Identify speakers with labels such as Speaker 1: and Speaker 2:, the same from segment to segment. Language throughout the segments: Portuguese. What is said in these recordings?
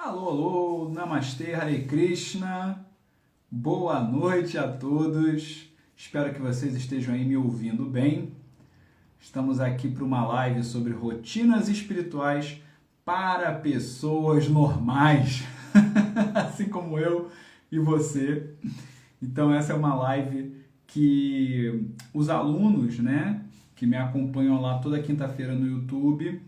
Speaker 1: Alô, alô, Namastê, Hare Krishna, boa noite a todos, espero que vocês estejam aí me ouvindo bem. Estamos aqui para uma live sobre rotinas espirituais para pessoas normais, assim como eu e você. Então essa é uma live que os alunos, né, que me acompanham lá toda quinta-feira no YouTube,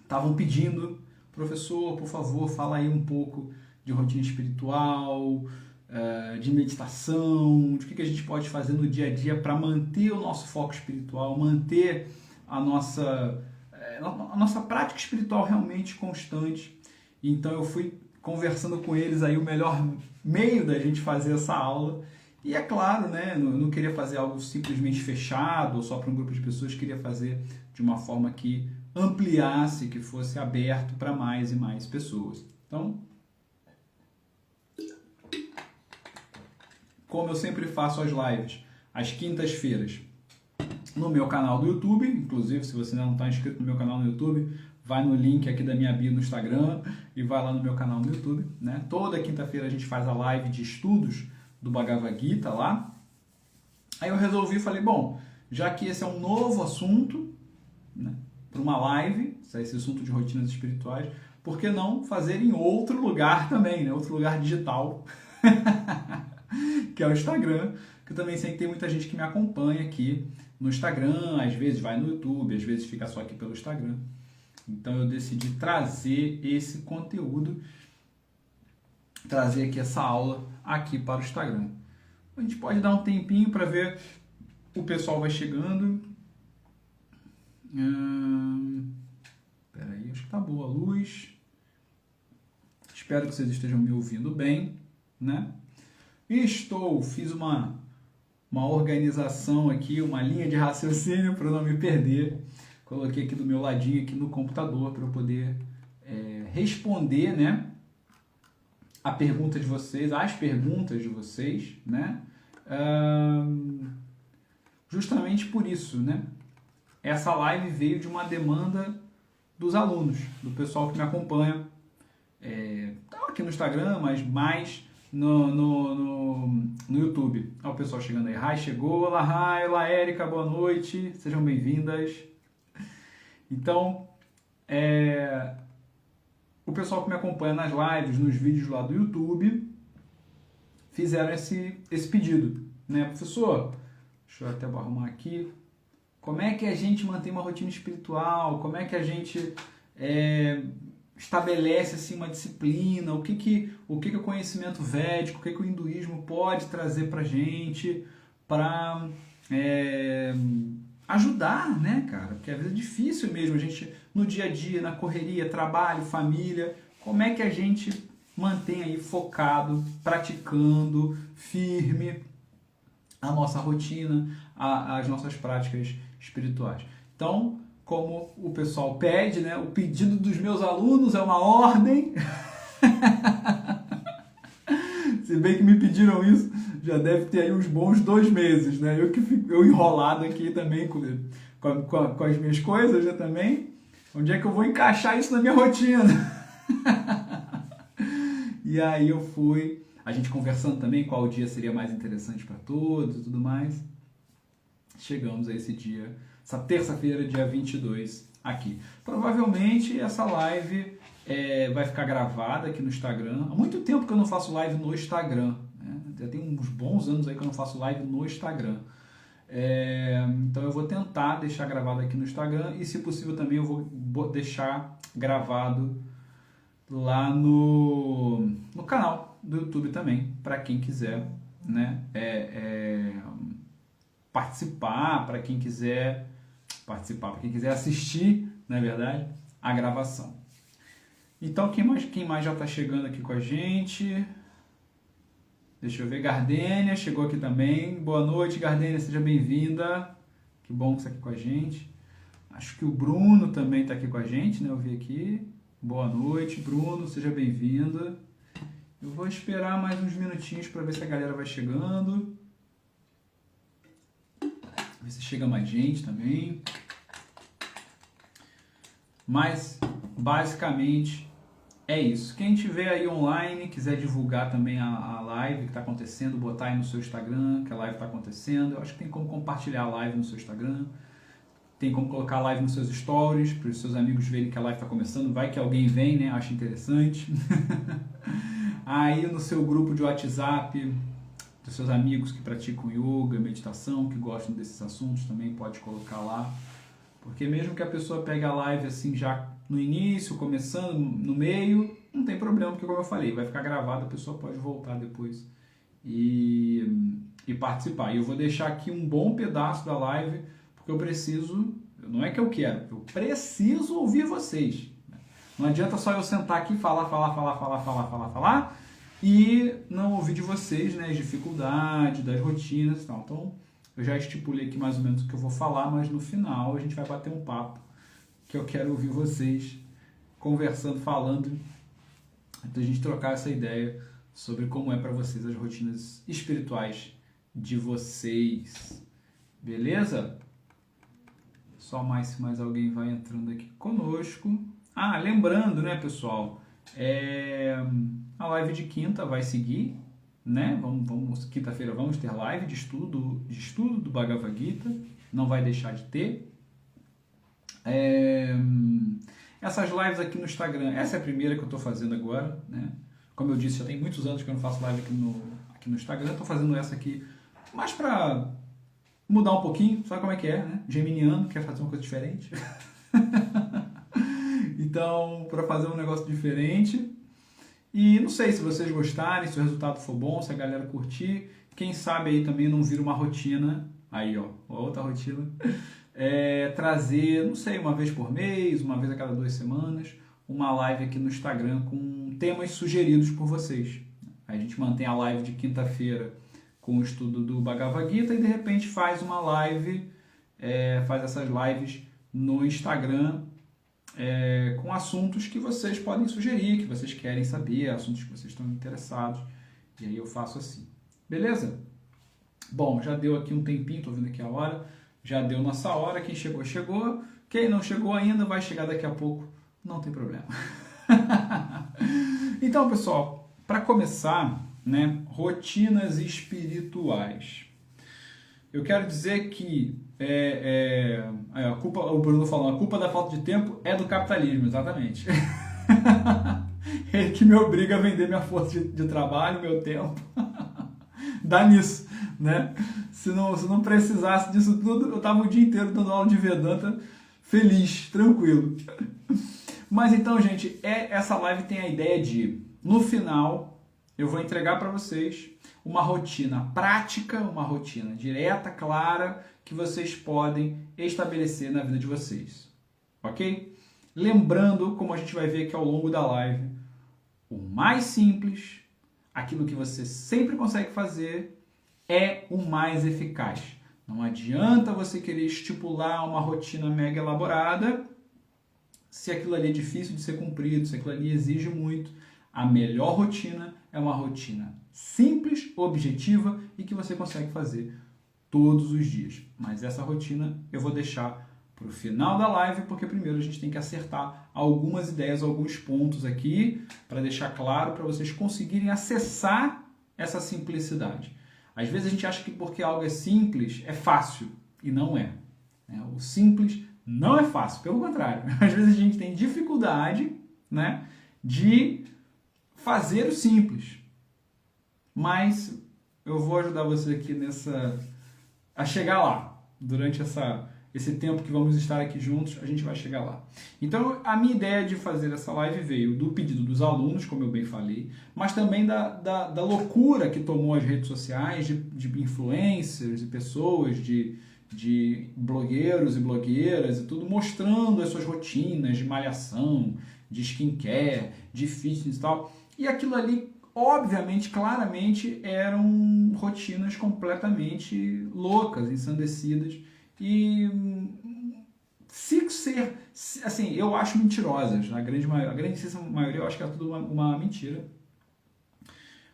Speaker 1: estavam pedindo: professor, por favor, fala aí um pouco de rotina espiritual, de meditação, de o que a gente pode fazer no dia a dia para manter o nosso foco espiritual, manter a nossa prática espiritual realmente constante. Então eu fui conversando com eles aí o melhor meio da gente fazer essa aula. E é claro, né, não queria fazer algo simplesmente fechado ou só para um grupo de pessoas, queria fazer de uma forma que ampliasse, que fosse aberto para mais e mais pessoas. Então, como eu sempre faço as lives às quintas-feiras no meu canal do YouTube, inclusive se você ainda não está inscrito no meu canal no YouTube, vai no link aqui da minha bio no Instagram e vai lá no meu canal no YouTube, né? Toda quinta-feira a gente faz a live de estudos do Bhagavad Gita lá. Aí eu resolvi, falei, bom, já que esse é um novo assunto, né, para uma live, esse assunto de rotinas espirituais, por que não fazer em outro lugar também, né? Outro lugar digital, que é o Instagram, que eu também sei que tem muita gente que me acompanha aqui no Instagram, às vezes vai no YouTube, às vezes fica só aqui pelo Instagram. Então eu decidi trazer esse conteúdo, trazer aqui essa aula aqui para o Instagram. A gente pode dar um tempinho para ver o pessoal vai chegando. Peraí, acho que tá boa a luz. Espero que vocês estejam me ouvindo bem, né? Fiz uma organização aqui, uma linha de raciocínio para não me perder. Coloquei aqui do meu ladinho aqui no computador para eu poder responder, né, a pergunta de vocês, as perguntas de vocês, né? Justamente por isso, né? Essa live veio de uma demanda dos alunos, do pessoal que me acompanha. Tá aqui no Instagram, mas mais no YouTube. Olha o pessoal chegando aí. Rai chegou. Olá, Rai. Olá, Érica. Boa noite. Sejam bem-vindas. Então, o pessoal que me acompanha nas lives, nos vídeos lá do YouTube, fizeram esse pedido, né? Professor, deixa eu até arrumar aqui. Como é que a gente mantém uma rotina espiritual? Como é que a gente estabelece assim, uma disciplina? O que o conhecimento védico, o que o hinduísmo pode trazer para a gente para ajudar, né, cara? Porque às vezes é difícil mesmo a gente, no dia a dia, na correria, trabalho, família, como é que a gente mantém aí focado, praticando, firme a nossa rotina, as nossas práticas espirituais. Então, como o pessoal pede, né, o pedido dos meus alunos é uma ordem. Se bem que me pediram isso, já deve ter aí uns bons 2 meses, né? Eu enrolado aqui também com as minhas coisas, né, também. Onde é que eu vou encaixar isso na minha rotina? E aí a gente conversando também qual dia seria mais interessante para todos e tudo mais. Chegamos a esse dia, essa terça-feira, dia 22, aqui. Provavelmente essa live vai ficar gravada aqui no Instagram. Há muito tempo que eu não faço live no Instagram, né? Já tem uns bons anos aí que eu não faço live no Instagram. Então eu vou tentar deixar gravado aqui no Instagram e, se possível, também eu vou deixar gravado lá no canal do YouTube também, para quem quiser, né, participar, para quem quiser assistir, na verdade, a gravação. Então, quem mais já está chegando aqui com a gente? Deixa eu ver, Gardênia chegou aqui também. Boa noite, Gardênia, seja bem-vinda. Que bom que você está aqui com a gente. Acho que o Bruno também está aqui com a gente, né? Eu vi aqui. Boa noite, Bruno, seja bem-vindo. Eu vou esperar mais uns minutinhos para ver se a galera vai chegando. Ver se chega mais gente também. Mas, basicamente, é isso. Quem tiver aí online, quiser divulgar também a live que está acontecendo, botar aí no seu Instagram que a live está acontecendo. Eu acho que tem como compartilhar a live no seu Instagram. Tem como colocar a live nos seus stories, para os seus amigos verem que a live está começando. Vai que alguém vem, né? Acha interessante. Aí no seu grupo de WhatsApp, dos seus amigos que praticam yoga, meditação, que gostam desses assuntos, também pode colocar lá. Porque mesmo que a pessoa pegue a live assim já no início, começando, no meio, não tem problema, porque como eu falei, vai ficar gravado, a pessoa pode voltar depois e participar. E eu vou deixar aqui um bom pedaço da live, porque eu preciso, não é que eu quero, eu preciso ouvir vocês. Não adianta só eu sentar aqui e falar e não ouvir de vocês, né, as dificuldades, das rotinas e tal. Então, eu já estipulei aqui mais ou menos o que eu vou falar, mas no final a gente vai bater um papo, que eu quero ouvir vocês conversando, falando, então a gente trocar essa ideia sobre como é para vocês as rotinas espirituais de vocês. Beleza? Só mais se mais alguém vai entrando aqui conosco. Ah, lembrando, né, pessoal, a live de quinta vai seguir, né? Quinta-feira vamos ter live de estudo do Bhagavad Gita, não vai deixar de ter. Essas lives aqui no Instagram, essa é a primeira que eu estou fazendo agora, né? Como eu disse, já tem muitos anos que eu não faço live aqui no Instagram, estou fazendo essa aqui mais para mudar um pouquinho, sabe como é que é, né? Geminiano, quer fazer uma coisa diferente. Então, para fazer um negócio diferente. E não sei se vocês gostarem, se o resultado for bom, se a galera curtir. Quem sabe aí também não vira uma rotina. Aí, ó, outra rotina. Trazer, não sei, uma vez por mês, uma vez a cada 2 semanas, uma live aqui no Instagram com temas sugeridos por vocês. A gente mantém a live de quinta-feira com o estudo do Bhagavad Gita e de repente faz uma live, faz essas lives no Instagram com assuntos que vocês podem sugerir, que vocês querem saber, assuntos que vocês estão interessados. E aí eu faço assim. Beleza? Bom, já deu aqui um tempinho, estou vendo aqui a hora. Já deu nossa hora. Quem chegou, chegou. Quem não chegou ainda vai chegar daqui a pouco. Não tem problema. Então, pessoal, para começar, né, rotinas espirituais. Eu quero dizer que o Bruno falou, a culpa da falta de tempo é do capitalismo, exatamente. Ele que me obriga a vender minha força de trabalho, meu tempo. Dá nisso, né? Se não precisasse disso tudo, eu estava o dia inteiro dando aula de Vedanta, feliz, tranquilo. Mas então, gente, essa live tem a ideia de, no final, eu vou entregar para vocês uma rotina prática, uma rotina direta, clara, que vocês podem estabelecer na vida de vocês. Ok? Lembrando, como a gente vai ver aqui ao longo da live, o mais simples, aquilo que você sempre consegue fazer, é o mais eficaz. Não adianta você querer estipular uma rotina mega elaborada se aquilo ali é difícil de ser cumprido, se aquilo ali exige muito. A melhor rotina é uma rotina simples, objetiva e que você consegue fazer todos os dias. Mas essa rotina eu vou deixar para o final da live, porque primeiro a gente tem que acertar algumas ideias, alguns pontos aqui, para deixar claro, para vocês conseguirem acessar essa simplicidade. Às vezes a gente acha que porque algo é simples, é fácil, e não é. O simples não é fácil, pelo contrário. Às vezes a gente tem dificuldade, né, de fazer o simples. Mas eu vou ajudar você aqui a chegar lá. Durante esse tempo que vamos estar aqui juntos, a gente vai chegar lá. Então, a minha ideia de fazer essa live veio do pedido dos alunos, como eu bem falei, mas também da loucura que tomou as redes sociais, de influencers e pessoas, de blogueiros e blogueiras e tudo, mostrando as suas rotinas de malhação, de skincare, de fitness e tal. E aquilo ali, obviamente, claramente, eram rotinas completamente loucas, ensandecidas. E assim, eu acho mentirosas. A grandíssima maioria eu acho que é tudo uma mentira.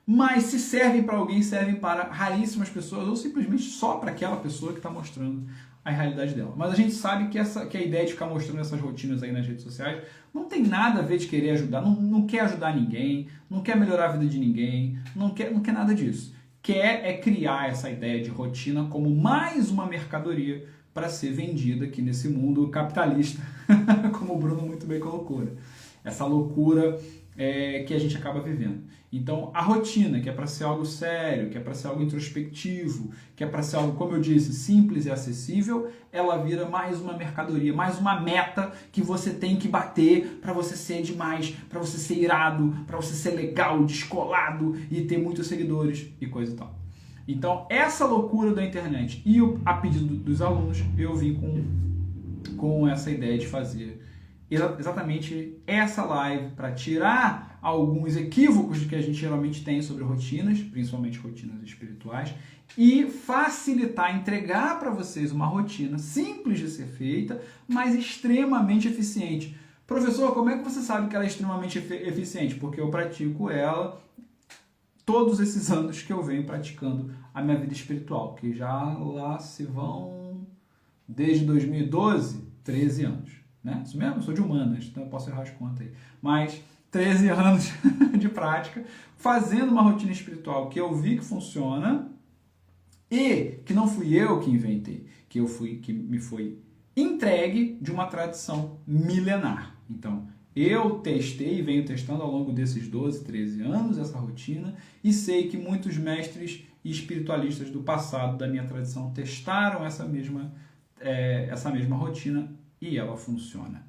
Speaker 1: Mas se servem para alguém, servem para raríssimas pessoas ou simplesmente só para aquela pessoa que está mostrando a realidade dela. Mas a gente sabe que a ideia de ficar mostrando essas rotinas aí nas redes sociais não tem nada a ver de querer ajudar, não quer ajudar ninguém, não quer melhorar a vida de ninguém, não quer nada disso. Quer é criar essa ideia de rotina como mais uma mercadoria para ser vendida aqui nesse mundo capitalista, como o Bruno muito bem colocou, né? Essa loucura que a gente acaba vivendo. Então, a rotina, que é para ser algo sério, que é para ser algo introspectivo, que é para ser algo, como eu disse, simples e acessível, ela vira mais uma mercadoria, mais uma meta que você tem que bater para você ser demais, para você ser irado, para você ser legal, descolado e ter muitos seguidores e coisa e tal. Então, essa loucura da internet e a pedido dos alunos, eu vim com essa ideia de fazer exatamente essa live para tirar alguns equívocos que a gente geralmente tem sobre rotinas, principalmente rotinas espirituais, e facilitar, entregar para vocês uma rotina simples de ser feita, mas extremamente eficiente. Professor, como é que você sabe que ela é extremamente eficiente? Porque eu pratico ela todos esses anos que eu venho praticando a minha vida espiritual, que já lá se vão desde 2012, 13 anos. Né? Isso mesmo, eu sou de humanas, então eu posso errar as contas aí. Mas 13 anos de prática, fazendo uma rotina espiritual que eu vi que funciona e que não fui eu que inventei, que me foi entregue de uma tradição milenar. Então, eu testei e venho testando ao longo desses 12, 13 anos essa rotina e sei que muitos mestres e espiritualistas do passado, da minha tradição, testaram essa mesma rotina e ela funciona.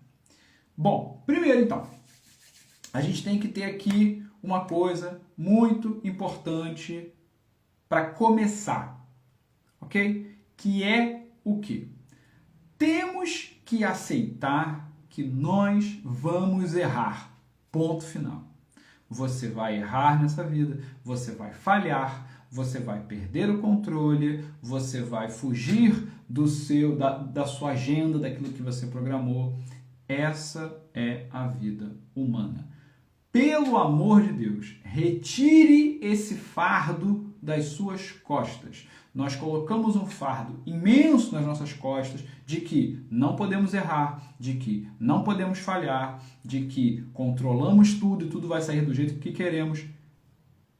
Speaker 1: Bom, primeiro então, a gente tem que ter aqui uma coisa muito importante para começar, ok? Que é o quê? Temos que aceitar que nós vamos errar. Ponto final. Você vai errar nessa vida, você vai falhar, você vai perder o controle, você vai fugir da sua agenda, daquilo que você programou. Essa é a vida humana. Pelo amor de Deus, retire esse fardo das suas costas. Nós colocamos um fardo imenso nas nossas costas de que não podemos errar, de que não podemos falhar, de que controlamos tudo e tudo vai sair do jeito que queremos.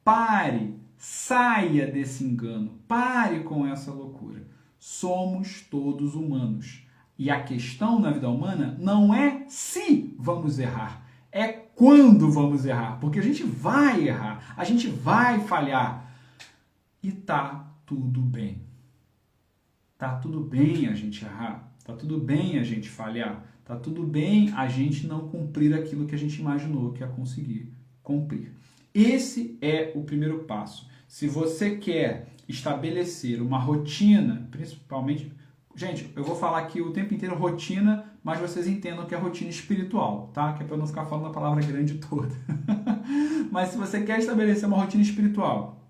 Speaker 1: Pare, saia desse engano, pare com essa loucura. Somos todos humanos. E a questão na vida humana não é se vamos errar, é quando vamos errar. Porque a gente vai errar, a gente vai falhar. E tá tudo bem. Tá tudo bem a gente errar, tá tudo bem a gente falhar, tá tudo bem a gente não cumprir aquilo que a gente imaginou que ia conseguir cumprir. Esse é o primeiro passo. Se você quer estabelecer uma rotina, principalmente... Gente, eu vou falar aqui o tempo inteiro rotina, mas vocês entendam que é rotina espiritual, tá? Que é para eu não ficar falando a palavra grande toda. Mas se você quer estabelecer uma rotina espiritual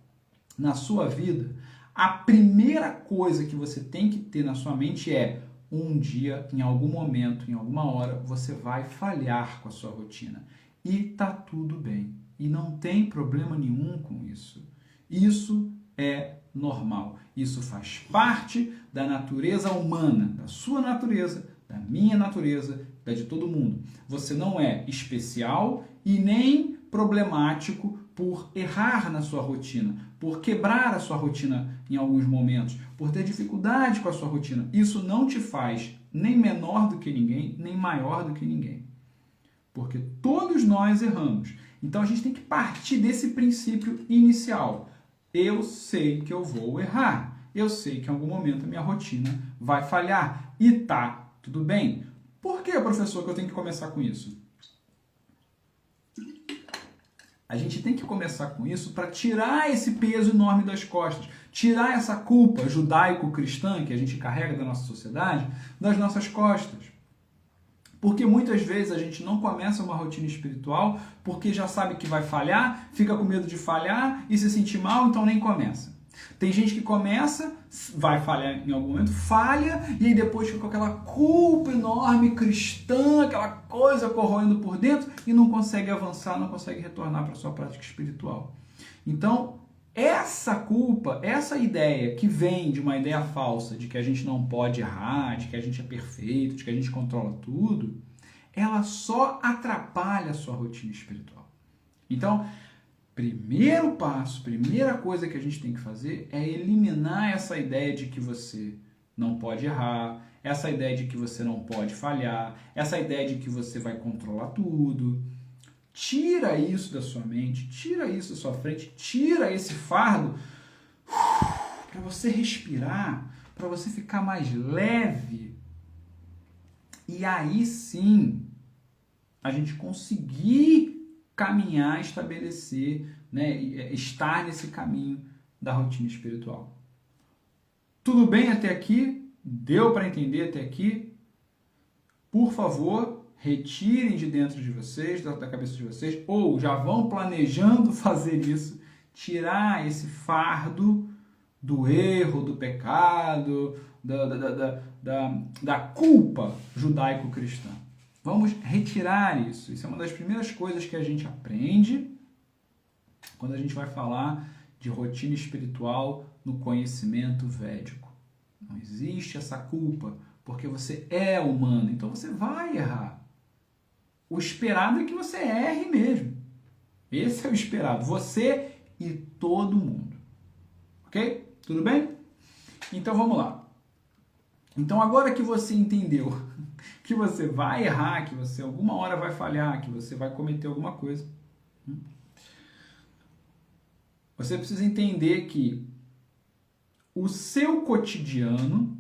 Speaker 1: na sua vida, a primeira coisa que você tem que ter na sua mente é um dia, em algum momento, em alguma hora, você vai falhar com a sua rotina. E tá tudo bem. E não tem problema nenhum com isso. Isso é normal. Isso faz parte da natureza humana, da sua natureza, da minha natureza, da de todo mundo. Você não é especial e nem problemático por errar na sua rotina, por quebrar a sua rotina em alguns momentos, por ter dificuldade com a sua rotina. Isso não te faz nem menor do que ninguém, nem maior do que ninguém. Porque todos nós erramos. Então a gente tem que partir desse princípio inicial. Eu sei que eu vou errar. Eu sei que em algum momento a minha rotina vai falhar. E tá tudo bem. Por que, professor, que eu tenho que começar com isso? A gente tem que começar com isso para tirar esse peso enorme das costas, tirar essa culpa judaico-cristã que a gente carrega da nossa sociedade das nossas costas. Porque muitas vezes a gente não começa uma rotina espiritual porque já sabe que vai falhar, fica com medo de falhar e se sentir mal, então nem começa. Tem gente que começa, vai falhar em algum momento, falha, e aí depois fica com aquela culpa enorme cristã, aquela coisa corroendo por dentro e não consegue avançar, não consegue retornar para a sua prática espiritual. Então, essa culpa, essa ideia que vem de uma ideia falsa de que a gente não pode errar, de que a gente é perfeito, de que a gente controla tudo, ela só atrapalha a sua rotina espiritual. Então, primeiro passo, primeira coisa que a gente tem que fazer é eliminar essa ideia de que você não pode errar, essa ideia de que você não pode falhar, essa ideia de que você vai controlar tudo. Tira isso da sua mente, tira isso da sua frente, tira esse fardo para você respirar, para você ficar mais leve. E aí sim, a gente conseguir caminhar, estabelecer, né, estar nesse caminho da rotina espiritual. Tudo bem até aqui? Deu para entender até aqui? Por favor, retirem de dentro de vocês, da cabeça de vocês, ou já vão planejando fazer isso, tirar esse fardo do erro, do pecado, da culpa judaico-cristã. Vamos retirar isso. Isso é uma das primeiras coisas que a gente aprende quando a gente vai falar de rotina espiritual no conhecimento védico. Não existe essa culpa, porque você é humano, então você vai errar. O esperado é que você erre mesmo. Esse é o esperado. Você e todo mundo. Ok? Tudo bem? Então vamos lá. Então agora que você entendeu que você vai errar, que você alguma hora vai falhar, que você vai cometer alguma coisa, você precisa entender que o seu cotidiano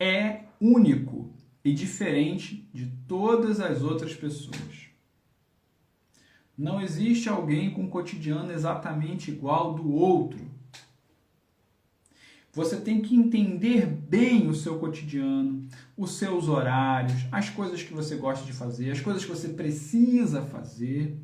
Speaker 1: é único e diferente de todas as outras pessoas. Não existe alguém com um cotidiano exatamente igual do outro. Você tem que entender bem o seu cotidiano, os seus horários, as coisas que você gosta de fazer, as coisas que você precisa fazer,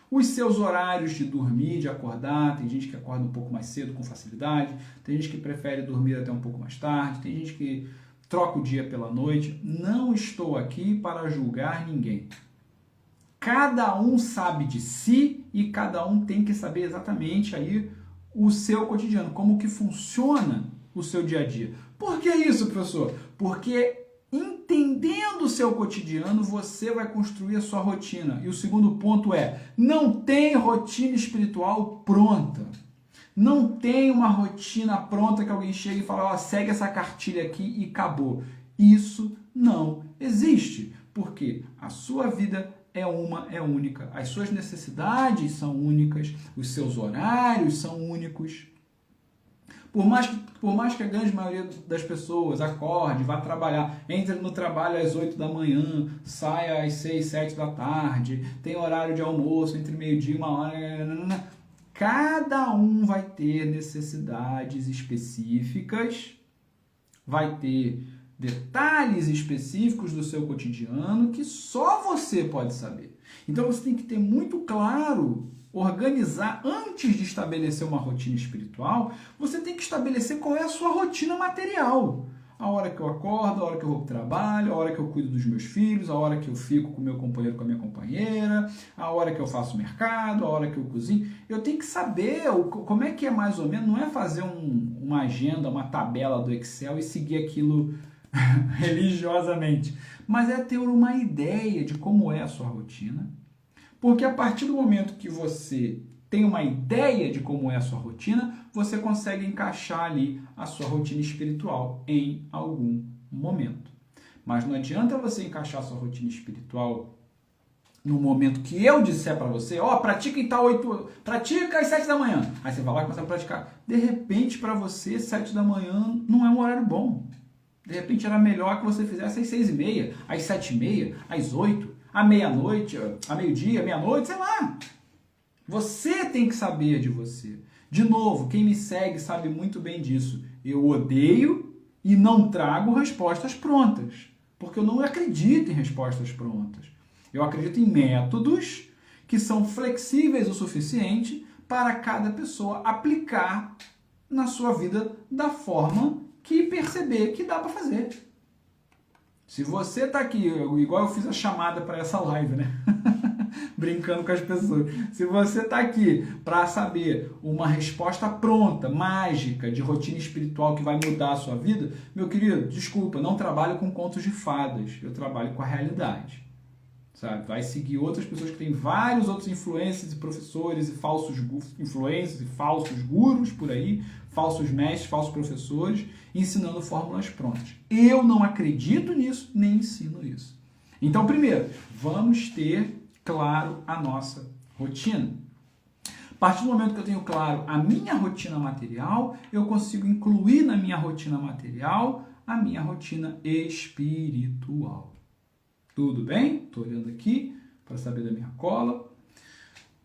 Speaker 1: os seus horários de dormir, de acordar. Tem gente que acorda um pouco mais cedo com facilidade, tem gente que prefere dormir até um pouco mais tarde, tem gente que troca o dia pela noite. Não estou aqui para julgar ninguém. Cada um sabe de si e cada um tem que saber exatamente aí o seu cotidiano, como que funciona o seu dia a dia. Por que isso, professor? Porque entendendo o seu cotidiano, você vai construir a sua rotina. E o segundo ponto é, não tem rotina espiritual pronta. Não tem uma rotina pronta que alguém chega e fala, ó, segue essa cartilha aqui e acabou. Isso não existe, porque a sua vida é única. As suas necessidades são únicas, os seus horários são únicos. Por mais que a grande maioria das pessoas acorde, vá trabalhar, entre no trabalho às 8 da manhã, saia às 6, 7 da tarde, tem horário de almoço entre meio-dia e 1 hora, cada um vai ter necessidades específicas, vai ter detalhes específicos do seu cotidiano que só você pode saber. Então você tem que ter muito claro, organizar, antes de estabelecer uma rotina espiritual, você tem que estabelecer qual é a sua rotina material. A hora que eu acordo, a hora que eu vou para o trabalho, a hora que eu cuido dos meus filhos, a hora que eu fico com o meu companheiro, com a minha companheira, a hora que eu faço mercado, a hora que eu cozinho. Eu tenho que saber como é que é mais ou menos, não é fazer uma agenda, uma tabela do Excel e seguir aquilo religiosamente, mas é ter uma ideia de como é a sua rotina, porque a partir do momento que você tem uma ideia de como é a sua rotina, você consegue encaixar ali a sua rotina espiritual em algum momento. Mas não adianta você encaixar a sua rotina espiritual no momento que eu disser para você, ó, pratica em tal 8, pratica às 7 da manhã. Aí você vai lá e começa a praticar. De repente, para você, 7 da manhã não é um horário bom. De repente era melhor que você fizesse às 6h30, às 7h30, às 8h, à meia-noite, à meio-dia, meia-noite, sei lá. Você tem que saber de você. De novo, quem me segue sabe muito bem disso. Eu odeio e não trago respostas prontas, porque eu não acredito em respostas prontas. Eu acredito em métodos que são flexíveis o suficiente para cada pessoa aplicar na sua vida da forma que perceber que dá para fazer. Se você está aqui, igual eu fiz a chamada para essa live, né? brincando com as pessoas. Se você está aqui para saber uma resposta pronta, mágica, de rotina espiritual que vai mudar a sua vida, meu querido, desculpa, não trabalho com contos de fadas, eu trabalho com a realidade. Sabe? Vai seguir outras pessoas que têm vários outros influencers e professores e falsos influencers e falsos gurus por aí, falsos mestres, falsos professores, ensinando fórmulas prontas. Eu não acredito nisso, nem ensino isso. Então, primeiro, vamos ter claro a nossa rotina. A partir do momento que eu tenho claro a minha rotina material, eu consigo incluir na minha rotina material a minha rotina espiritual. Tudo bem? Estou olhando aqui para saber da minha cola.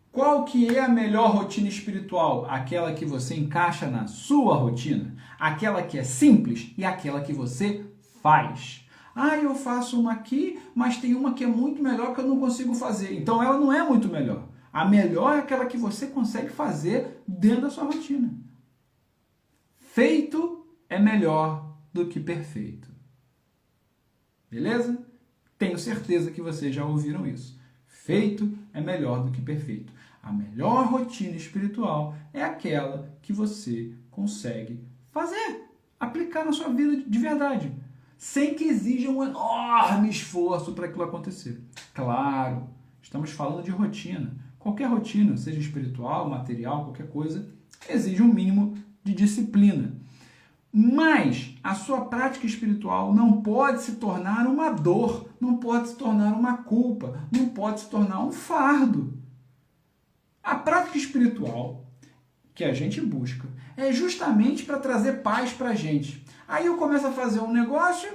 Speaker 1: Qual que é a melhor rotina espiritual? Aquela que você encaixa na sua rotina. Aquela que é simples e aquela que você faz. Ah, eu faço uma aqui, mas tem uma que é muito melhor que eu não consigo fazer. Então ela não é muito melhor. A melhor é aquela que você consegue fazer dentro da sua rotina. Feito é melhor do que perfeito. Beleza? Tenho certeza que vocês já ouviram isso. Feito é melhor do que perfeito. A melhor rotina espiritual é aquela que você consegue fazer, aplicar na sua vida de verdade, sem que exija um enorme esforço para aquilo acontecer. Claro, estamos falando de rotina. Qualquer rotina, seja espiritual, material, qualquer coisa, exige um mínimo de disciplina. Mas a sua prática espiritual não pode se tornar uma dor, não pode se tornar uma culpa, não pode se tornar um fardo. A prática espiritual que a gente busca é justamente para trazer paz para a gente. Aí eu começo a fazer um negócio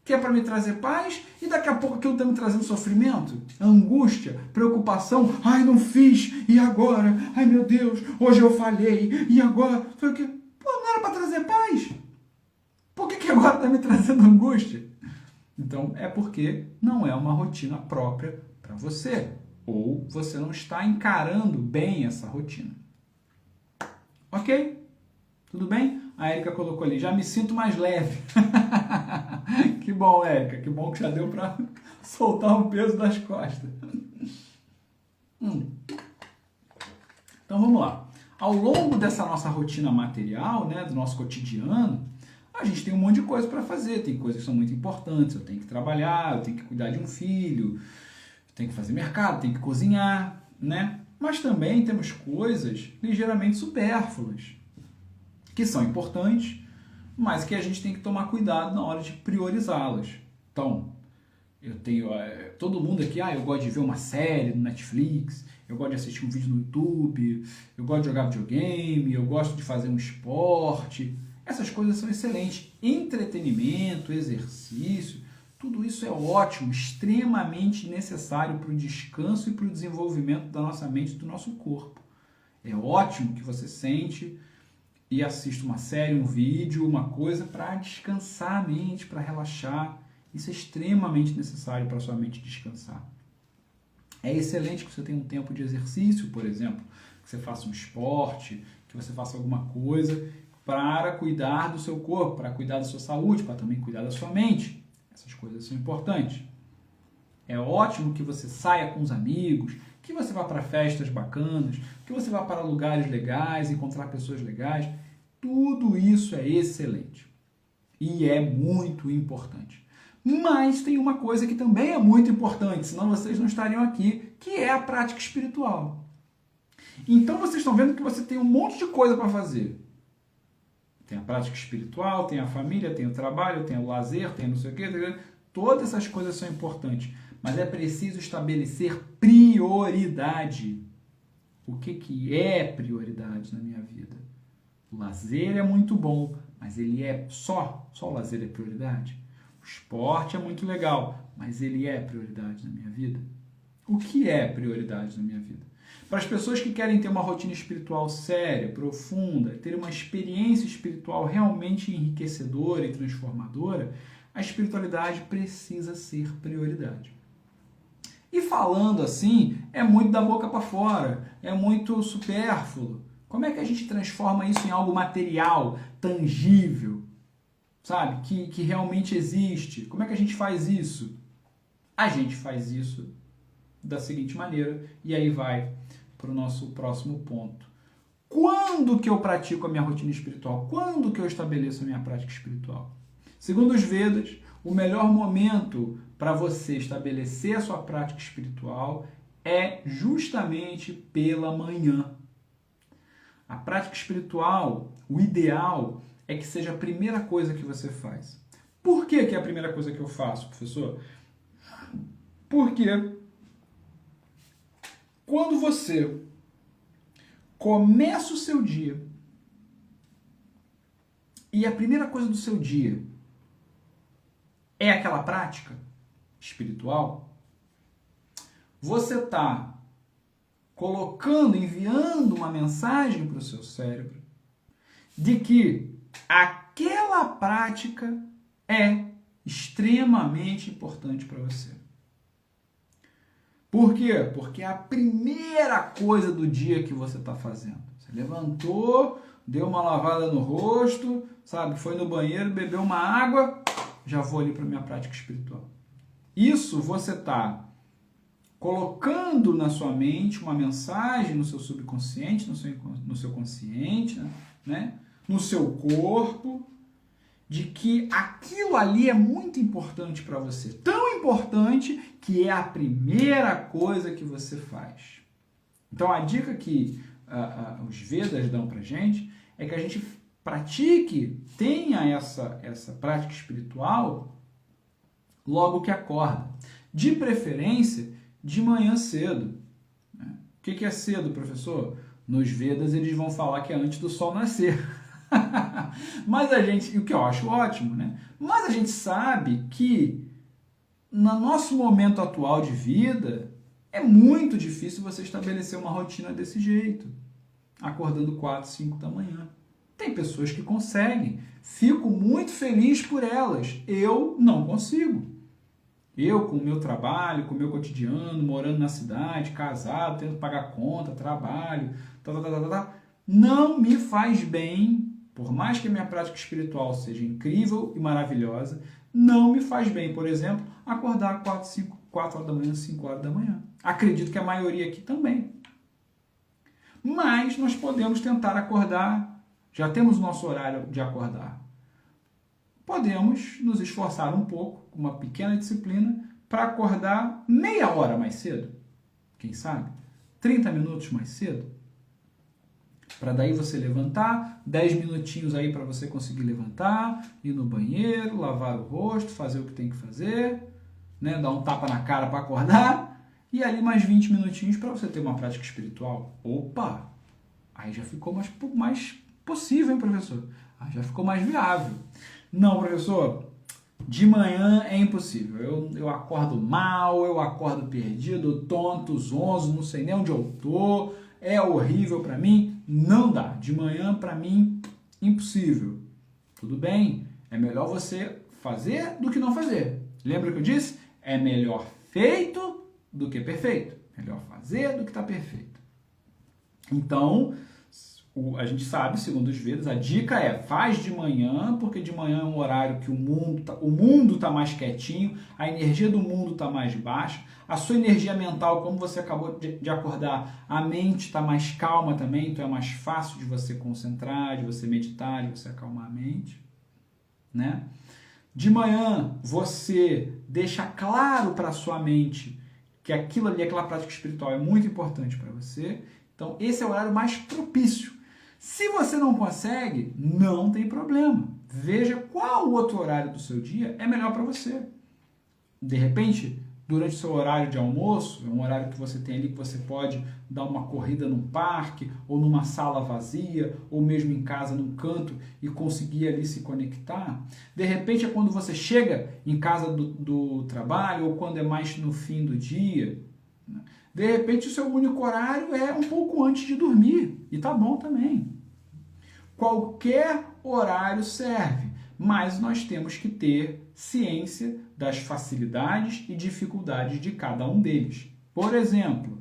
Speaker 1: que é para me trazer paz e daqui a pouco aquilo está me trazendo sofrimento, angústia, preocupação. Ai, não fiz, e agora? Ai, meu Deus, hoje eu falhei, e agora? Foi o quê? Pô, não era para trazer paz? Por que agora está me trazendo angústia? Então, é porque não é uma rotina própria para você. Ou você não está encarando bem essa rotina. Ok? Tudo bem? A Érica colocou ali, já me sinto mais leve. Que bom, Érica. Que bom que já deu para soltar um peso das costas. Então, vamos lá. Ao longo dessa nossa rotina material, né, do nosso cotidiano, a gente tem um monte de coisa para fazer. Tem coisas que são muito importantes. Eu tenho que trabalhar, eu tenho que cuidar de um filho, eu tenho que fazer mercado, tenho que cozinhar, né? Mas também temos coisas ligeiramente supérfluas, que são importantes, mas que a gente tem que tomar cuidado na hora de priorizá-las. Então, eu tenho... todo mundo aqui, eu gosto de ver uma série no Netflix, eu gosto de assistir um vídeo no YouTube, eu gosto de jogar videogame, eu gosto de fazer um esporte. Essas coisas são excelentes. Entretenimento, exercício, tudo isso é ótimo, extremamente necessário para o descanso e para o desenvolvimento da nossa mente e do nosso corpo. É ótimo que você sente e assista uma série, um vídeo, uma coisa para descansar a mente, para relaxar. Isso é extremamente necessário para a sua mente descansar. É excelente que você tenha um tempo de exercício, por exemplo, que você faça um esporte, que você faça alguma coisa para cuidar do seu corpo, para cuidar da sua saúde, para também cuidar da sua mente. Essas coisas são importantes. É ótimo que você saia com os amigos, que você vá para festas bacanas, que você vá para lugares legais, encontrar pessoas legais. Tudo isso é excelente e é muito importante. Mas tem uma coisa que também é muito importante, senão vocês não estariam aqui, que é a prática espiritual. Então vocês estão vendo que você tem um monte de coisa para fazer. Tem a prática espiritual, tem a família, tem o trabalho, tem o lazer, tem não sei o quê. Todas essas coisas são importantes, mas é preciso estabelecer prioridade. O que é prioridade na minha vida? O lazer é muito bom, mas ele é só o lazer é prioridade? O esporte é muito legal, mas ele é prioridade na minha vida? O que é prioridade na minha vida? Para as pessoas que querem ter uma rotina espiritual séria, profunda, ter uma experiência espiritual realmente enriquecedora e transformadora, a espiritualidade precisa ser prioridade. E falando assim, é muito da boca para fora, é muito supérfluo. Como é que a gente transforma isso em algo material, tangível, sabe? Que realmente existe? Como é que a gente faz isso? A gente faz isso da seguinte maneira, e aí vai para o nosso próximo ponto. Quando que eu pratico a minha rotina espiritual? Quando que eu estabeleço a minha prática espiritual? Segundo os Vedas, o melhor momento para você estabelecer a sua prática espiritual é justamente pela manhã. A prática espiritual, o ideal é que seja a primeira coisa que você faz. Por que é a primeira coisa que eu faço, professor? Porque quando você começa o seu dia e a primeira coisa do seu dia é aquela prática espiritual, você está enviando uma mensagem para o seu cérebro de que aquela prática é extremamente importante para você. Por quê? Porque é a primeira coisa do dia que você está fazendo. Você levantou, deu uma lavada no rosto, sabe? Foi no banheiro, bebeu uma água, já vou ali para a minha prática espiritual. Isso você está colocando na sua mente uma mensagem no seu subconsciente, no seu consciente, né? No seu corpo, de que aquilo ali é muito importante para você. Tão importante que é a primeira coisa que você faz. Então a dica que os Vedas dão para a gente é que a gente pratique, tenha essa prática espiritual logo que acorda. De preferência, de manhã cedo. O que é cedo, professor? Nos Vedas eles vão falar que é antes do sol nascer. Mas o que eu acho ótimo, né? Mas a gente sabe que no nosso momento atual de vida é muito difícil você estabelecer uma rotina desse jeito, acordando 4, 5 da manhã. Tem pessoas que conseguem, fico muito feliz por elas, eu não consigo. Eu, com o meu trabalho, com o meu cotidiano, morando na cidade, casado, tendo que pagar conta, trabalho, não me faz bem. Por mais que a minha prática espiritual seja incrível e maravilhosa, não me faz bem, por exemplo, acordar 4 horas da manhã, 5 horas da manhã. Acredito que a maioria aqui também. Mas nós podemos tentar acordar, já temos o nosso horário de acordar. Podemos nos esforçar um pouco, com uma pequena disciplina, para acordar meia hora mais cedo. Quem sabe? 30 minutos mais cedo. Para daí você levantar, 10 minutinhos aí para você conseguir levantar, ir no banheiro, lavar o rosto, fazer o que tem que fazer, né? Dar um tapa na cara para acordar, e ali mais 20 minutinhos para você ter uma prática espiritual. Opa! Aí já ficou mais possível, hein, professor? Aí já ficou mais viável. Não, professor, de manhã é impossível. Eu acordo mal, eu acordo perdido, tonto, zonzo, não sei nem onde eu tô, é horrível para mim. Não dá. De manhã, para mim, impossível. Tudo bem? É melhor você fazer do que não fazer. Lembra que eu disse? É melhor feito do que perfeito. Melhor fazer do que está perfeito. Então, a gente sabe, segundo os Vedas, a dica é faz de manhã, porque de manhã é um horário que o mundo está mais quietinho, a energia do mundo está mais baixa, a sua energia mental, como você acabou de acordar, a mente está mais calma também, então é mais fácil de você concentrar, de você meditar, de você acalmar a mente, né? De manhã você deixa claro para a sua mente que aquilo ali, aquela prática espiritual é muito importante para você, então esse é o horário mais propício. Se você não consegue, não tem problema. Veja qual outro horário do seu dia é melhor para você. De repente, durante o seu horário de almoço, é um horário que você tem ali que você pode dar uma corrida num parque, ou numa sala vazia, ou mesmo em casa, num canto, e conseguir ali se conectar. De repente, é quando você chega em casa do trabalho, ou quando é mais no fim do dia. De repente, o seu único horário é um pouco antes de dormir. E tá bom também. Qualquer horário serve, mas nós temos que ter ciência das facilidades e dificuldades de cada um deles. Por exemplo,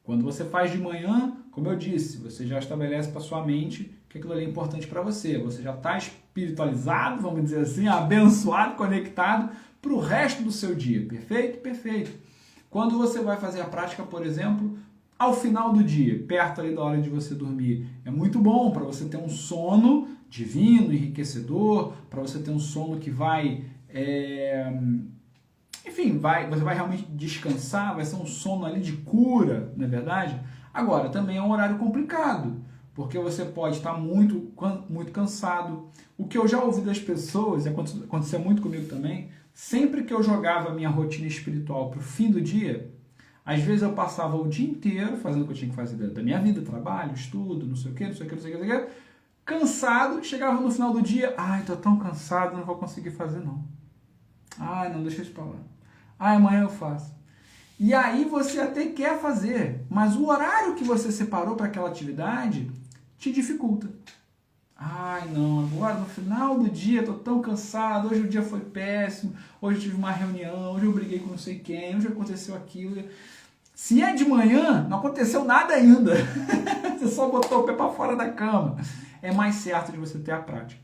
Speaker 1: quando você faz de manhã, como eu disse, você já estabelece para sua mente que aquilo ali é importante para você. Você já está espiritualizado, vamos dizer assim, abençoado, conectado para o resto do seu dia. Perfeito? Perfeito. Quando você vai fazer a prática, por exemplo, ao final do dia, perto ali da hora de você dormir, é muito bom para você ter um sono divino, enriquecedor, para você ter um sono que vai, enfim, você vai realmente descansar, vai ser um sono ali de cura, não é verdade? Agora, também é um horário complicado, porque você pode estar muito cansado. O que eu já ouvi das pessoas, e acontecia muito comigo também, sempre que eu jogava a minha rotina espiritual para o fim do dia, às vezes eu passava o dia inteiro fazendo o que eu tinha que fazer da minha vida, trabalho, estudo, não sei o que, cansado, chegava no final do dia, ai, tô tão cansado, não vou conseguir fazer não. Ai, não, deixa isso pra lá. Ai, amanhã eu faço. E aí você até quer fazer, mas o horário que você separou para aquela atividade te dificulta. Ai, não, agora no final do dia tô tão cansado, hoje o dia foi péssimo, hoje eu tive uma reunião, hoje eu briguei com não sei quem, hoje aconteceu aquilo. Se é de manhã, não aconteceu nada ainda. Você só botou o pé para fora da cama. É mais certo de você ter a prática.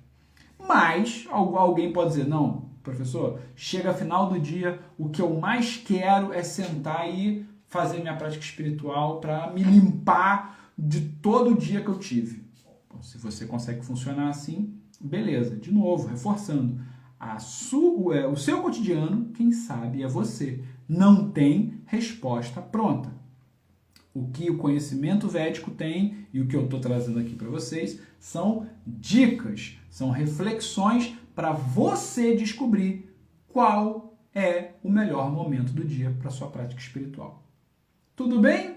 Speaker 1: Mas alguém pode dizer, não, professor, chega final do dia, o que eu mais quero é sentar e fazer minha prática espiritual para me limpar de todo o dia que eu tive. Se você consegue funcionar assim, beleza. De novo, reforçando, o seu cotidiano, quem sabe é você. Não tem resposta pronta. O que o conhecimento védico tem e o que eu estou trazendo aqui para vocês são dicas, são reflexões para você descobrir qual é o melhor momento do dia para a sua prática espiritual. Tudo bem?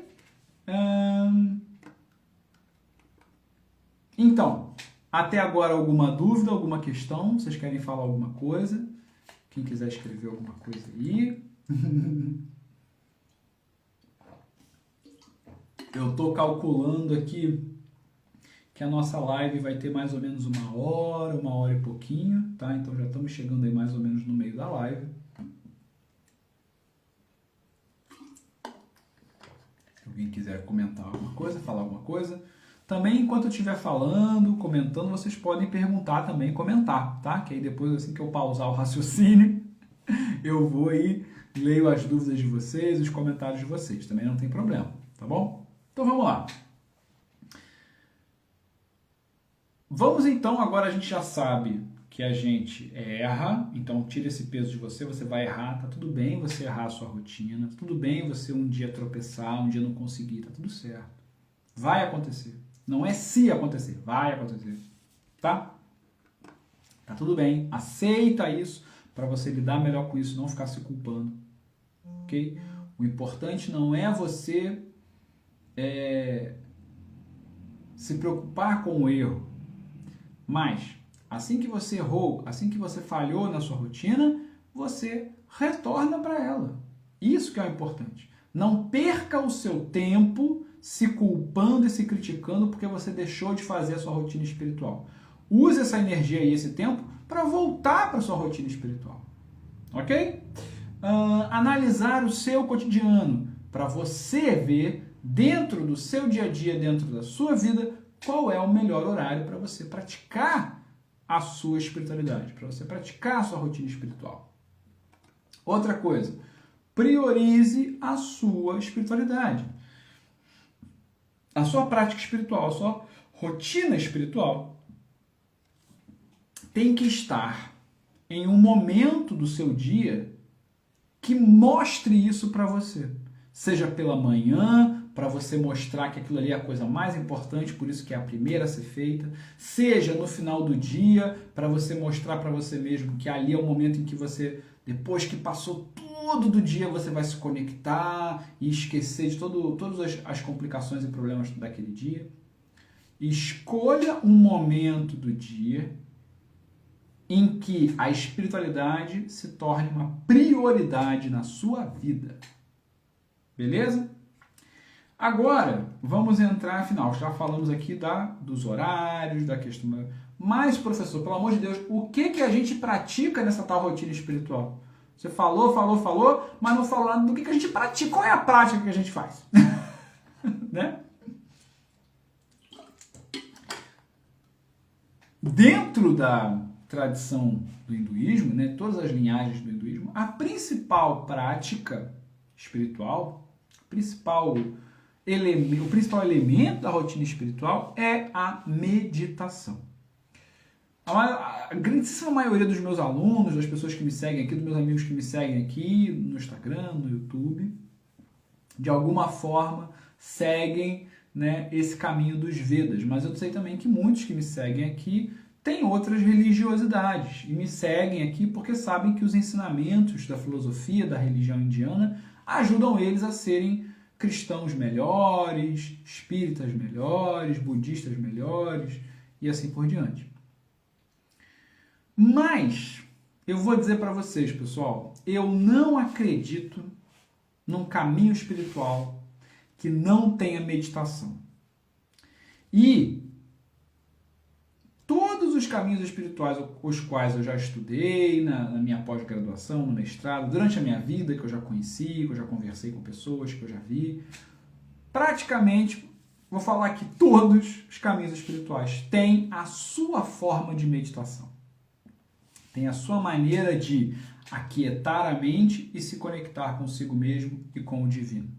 Speaker 1: Então, até agora alguma dúvida, alguma questão? Vocês querem falar alguma coisa? Quem quiser escrever alguma coisa aí. Eu estou calculando aqui que a nossa live vai ter mais ou menos uma hora e pouquinho, tá? Então já estamos chegando aí mais ou menos no meio da live. Se alguém quiser comentar alguma coisa, falar alguma coisa. Também, enquanto eu estiver falando, comentando, vocês podem perguntar também, comentar, tá? Que aí depois, assim que eu pausar o raciocínio, eu vou aí, leio as dúvidas de vocês, os comentários de vocês. Também não tem problema, tá bom? Então vamos lá. Vamos então, agora a gente já sabe que a gente erra, então tira esse peso de você, você vai errar, tá tudo bem você errar a sua rotina, tá tudo bem você um dia tropeçar, um dia não conseguir, tá tudo certo. Vai acontecer. Não é se acontecer, vai acontecer. Tá? Tá tudo bem, aceita isso para você lidar melhor com isso, não ficar se culpando. Ok? O importante não é você se preocupar com o erro, mas assim que você errou, assim que você falhou na sua rotina, você retorna para ela. Isso que é o importante. Não perca o seu tempo se culpando e se criticando porque você deixou de fazer a sua rotina espiritual. Use essa energia e esse tempo para voltar para a sua rotina espiritual. Ok? Analisar o seu cotidiano para você ver dentro do seu dia a dia, dentro da sua vida, qual é o melhor horário para você praticar a sua espiritualidade, para você praticar a sua rotina espiritual. Outra coisa, priorize a sua espiritualidade. A sua prática espiritual, a sua rotina espiritual tem que estar em um momento do seu dia que mostre isso para você. Seja pela manhã, para você mostrar que aquilo ali é a coisa mais importante, por isso que é a primeira a ser feita. Seja no final do dia, para você mostrar para você mesmo que ali é o momento em que você, depois que passou tudo do dia, você vai se conectar e esquecer de todas as complicações e problemas daquele dia. Escolha um momento do dia em que a espiritualidade se torne uma prioridade na sua vida. Beleza? Agora, vamos entrar, afinal, já falamos aqui dos horários, da questão... Mas, professor, pelo amor de Deus, o que a gente pratica nessa tal rotina espiritual? Você falou, mas não falou nada do que a gente pratica. Qual é a prática que a gente faz? Né? Dentro da tradição do hinduísmo, né, todas as linhagens do hinduísmo, a principal prática espiritual, o principal elemento da rotina espiritual é a meditação. A grandíssima maioria dos meus alunos, das pessoas que me seguem aqui, dos meus amigos que me seguem aqui no Instagram, no YouTube, de alguma forma seguem, né, esse caminho dos Vedas. Mas eu sei também que muitos que me seguem aqui têm outras religiosidades e me seguem aqui porque sabem que os ensinamentos da filosofia, da religião indiana, ajudam eles a serem cristãos melhores, espíritas melhores, budistas melhores e assim por diante. Mas eu vou dizer para vocês, pessoal, eu não acredito num caminho espiritual que não tenha meditação. E todos os caminhos espirituais os quais eu já estudei na minha pós-graduação, no mestrado, durante a minha vida, que eu já conheci, que eu já conversei com pessoas, que eu já vi, praticamente, vou falar que todos os caminhos espirituais têm a sua forma de meditação. Tem a sua maneira de aquietar a mente e se conectar consigo mesmo e com o divino.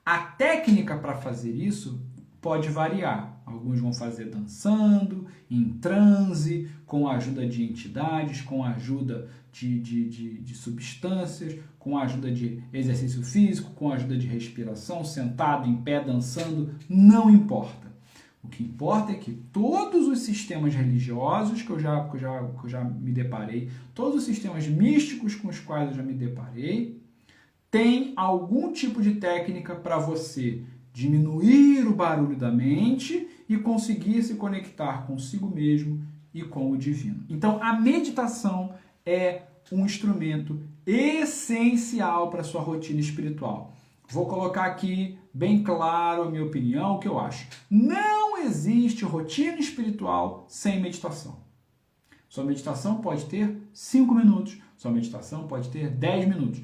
Speaker 1: A técnica para fazer isso pode variar. Alguns vão fazer dançando, em transe, com a ajuda de entidades, com a ajuda de substâncias, com a ajuda de exercício físico, com a ajuda de respiração, sentado, em pé, dançando, não importa. O que importa é que todos os sistemas religiosos que eu já me deparei, todos os sistemas místicos com os quais eu já me deparei, têm algum tipo de técnica para você diminuir o barulho da mente e conseguir se conectar consigo mesmo e com o divino. Então, a meditação é um instrumento essencial para a sua rotina espiritual. Vou colocar aqui bem claro a minha opinião, o que eu acho. Não existe rotina espiritual sem meditação. Sua meditação pode ter 5 minutos, sua meditação pode ter 10 minutos.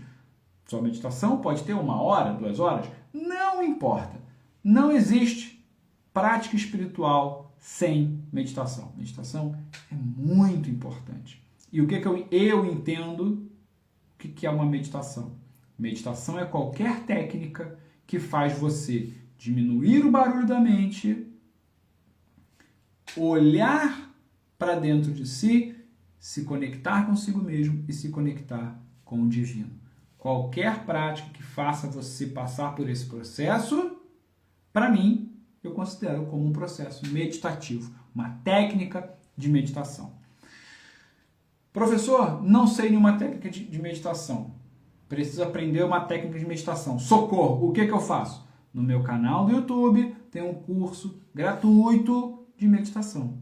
Speaker 1: Sua meditação pode ter 1 hora, 2 horas, não importa. Não existe prática espiritual sem meditação. Meditação é muito importante. E o que eu entendo que é uma meditação? Meditação é qualquer técnica que faz você diminuir o barulho da mente, olhar para dentro de si, se conectar consigo mesmo e se conectar com o divino. Qualquer prática que faça você passar por esse processo, para mim, eu considero como um processo meditativo, uma técnica de meditação. Professor, não sei nenhuma técnica de meditação. Preciso aprender uma técnica de meditação. Socorro! O que eu faço? No meu canal do YouTube tem um curso gratuito de meditação.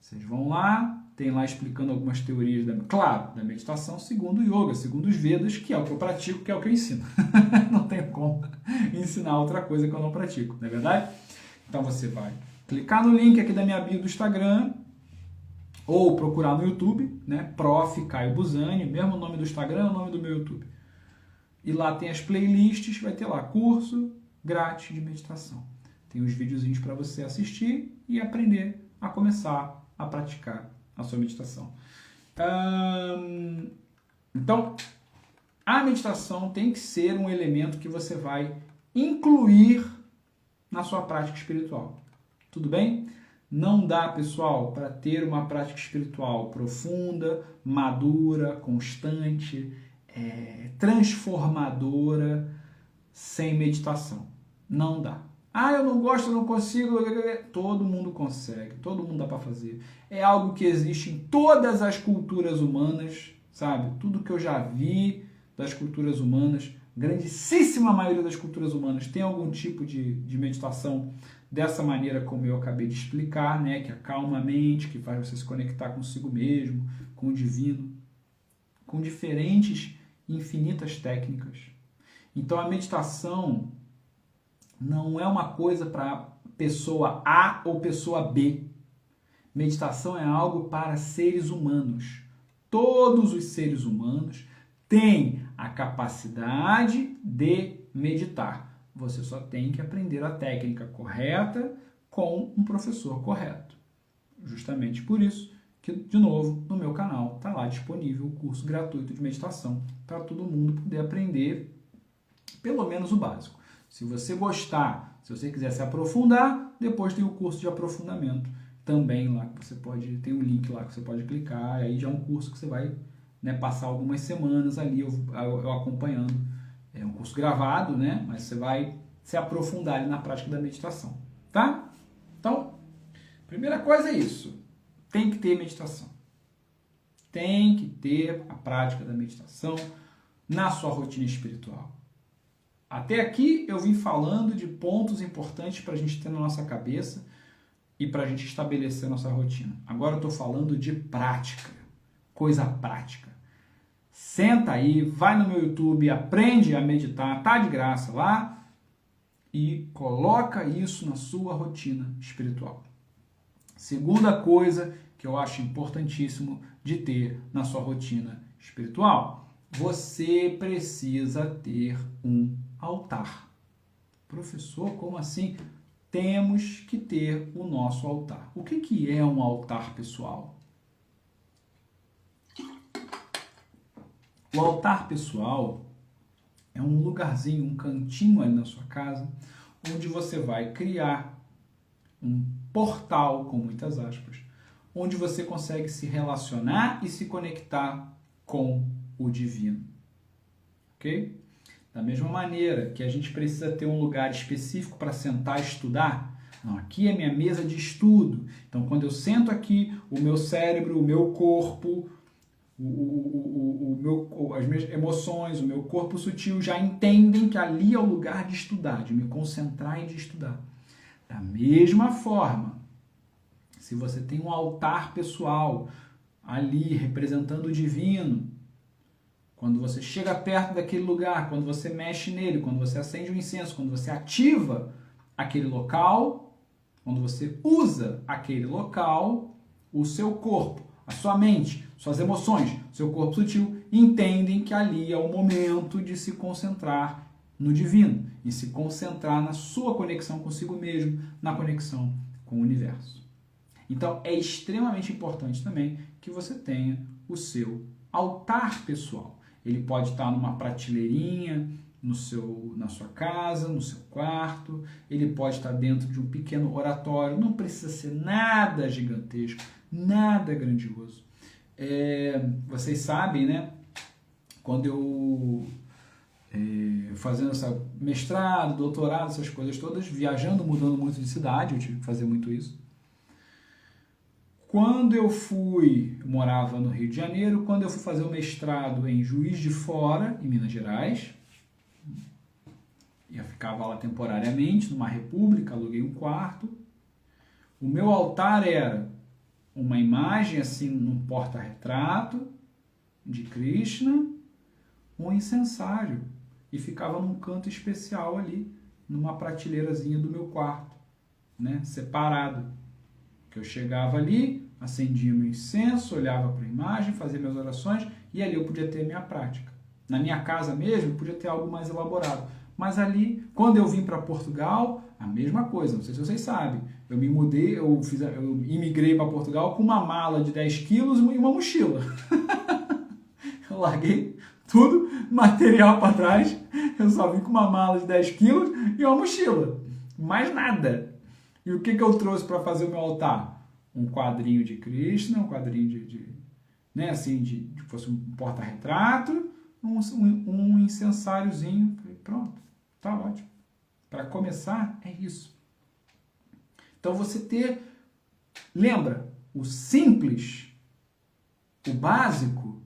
Speaker 1: Vocês vão lá, tem lá explicando algumas teorias, da meditação segundo o yoga, segundo os Vedas, que é o que eu pratico, que é o que eu ensino. Não tenho como ensinar outra coisa que eu não pratico, não é verdade? Então você vai clicar no link aqui da minha bio do Instagram, ou procurar no YouTube, né? Prof. Caio Busani, mesmo nome do Instagram é o nome do meu YouTube. E lá tem as playlists, vai ter lá curso grátis de meditação. Tem os videozinhos para você assistir e aprender a começar a praticar a sua meditação. Então, a meditação tem que ser um elemento que você vai incluir na sua prática espiritual. Tudo bem? Não dá, pessoal, para ter uma prática espiritual profunda, madura, constante, transformadora, sem meditação. Não dá. Eu não gosto, eu não consigo. Todo mundo consegue, todo mundo dá para fazer. É algo que existe em todas as culturas humanas, sabe? Tudo que eu já vi das culturas humanas, grandíssima maioria das culturas humanas tem algum tipo de meditação dessa maneira como eu acabei de explicar, né? Que acalma a mente, que faz você se conectar consigo mesmo, com o divino, com diferentes, infinitas técnicas. Então a meditação não é uma coisa para pessoa A ou pessoa B. Meditação é algo para seres humanos. Todos os seres humanos têm a capacidade de meditar. Você só tem que aprender a técnica correta com um professor correto. Justamente por isso que, de novo, no meu canal está lá disponível o curso gratuito de meditação para todo mundo poder aprender Pelo menos o básico. Se você gostar, se você quiser se aprofundar, depois tem o curso de aprofundamento também lá, que você pode, tem um link lá que você pode clicar, e aí já é um curso que você vai, né, passar algumas semanas ali eu acompanhando. É um curso gravado, né, mas você vai se aprofundar ali na prática da meditação, tá? Então, primeira coisa é isso, tem que ter meditação. Tem que ter a prática da meditação na sua rotina espiritual. Até aqui eu vim falando de pontos importantes para a gente ter na nossa cabeça e para a gente estabelecer a nossa rotina. Agora eu estou falando de prática, coisa prática. Senta aí, vai no meu YouTube, aprende a meditar, tá de graça lá e coloca isso na sua rotina espiritual. Segunda coisa que eu acho importantíssimo de ter na sua rotina espiritual, você precisa ter um altar. Professor, como assim? Temos que ter o nosso altar. O que é um altar pessoal? O altar pessoal é um lugarzinho, um cantinho ali na sua casa, onde você vai criar um portal, com muitas aspas, onde você consegue se relacionar e se conectar com o divino. Ok? Da mesma maneira que a gente precisa ter um lugar específico para sentar e estudar, não, aqui é minha mesa de estudo. Então, quando eu sento aqui, o meu cérebro, o meu corpo, as minhas emoções, o meu corpo sutil já entendem que ali é o lugar de estudar, de me concentrar e de estudar. Da mesma forma, se você tem um altar pessoal ali representando o divino, quando você chega perto daquele lugar, quando você mexe nele, quando você acende um incenso, quando você ativa aquele local, quando você usa aquele local, o seu corpo, a sua mente, suas emoções, seu corpo sutil entendem que ali é o momento de se concentrar no divino e se concentrar na sua conexão consigo mesmo, na conexão com o universo. Então é extremamente importante também que você tenha o seu altar pessoal. Ele pode estar numa prateleirinha na sua casa, no seu quarto, ele pode estar dentro de um pequeno oratório, não precisa ser nada gigantesco, nada grandioso. Vocês sabem, né? Quando eu fazendo essa mestrado, doutorado, essas coisas todas, viajando, mudando muito de cidade, eu tive que fazer muito isso. Quando eu morava no Rio de Janeiro, quando eu fui fazer o mestrado em Juiz de Fora, em Minas Gerais, eu ficava lá temporariamente, numa república, aluguei um quarto. O meu altar era uma imagem assim num porta-retrato de Krishna, um incensário, e ficava num canto especial ali, numa prateleirazinha do meu quarto, né, separado. Que eu chegava ali, acendia meu incenso, olhava para a imagem, fazia minhas orações e ali eu podia ter a minha prática. Na minha casa mesmo, podia ter algo mais elaborado. Mas ali, quando eu vim para Portugal, a mesma coisa, não sei se vocês sabem. Eu me mudei, eu imigrei para Portugal com uma mala de 10 quilos e uma mochila. Eu larguei tudo, material para trás, eu só vim com uma mala de 10 quilos e uma mochila. Mais nada. E o que eu trouxe para fazer o meu altar? Um quadrinho de Krishna, um quadrinho né, assim, de fosse um porta-retrato, um incensáriozinho. Pronto, tá ótimo. Para começar, é isso. Então você lembra, o simples, o básico,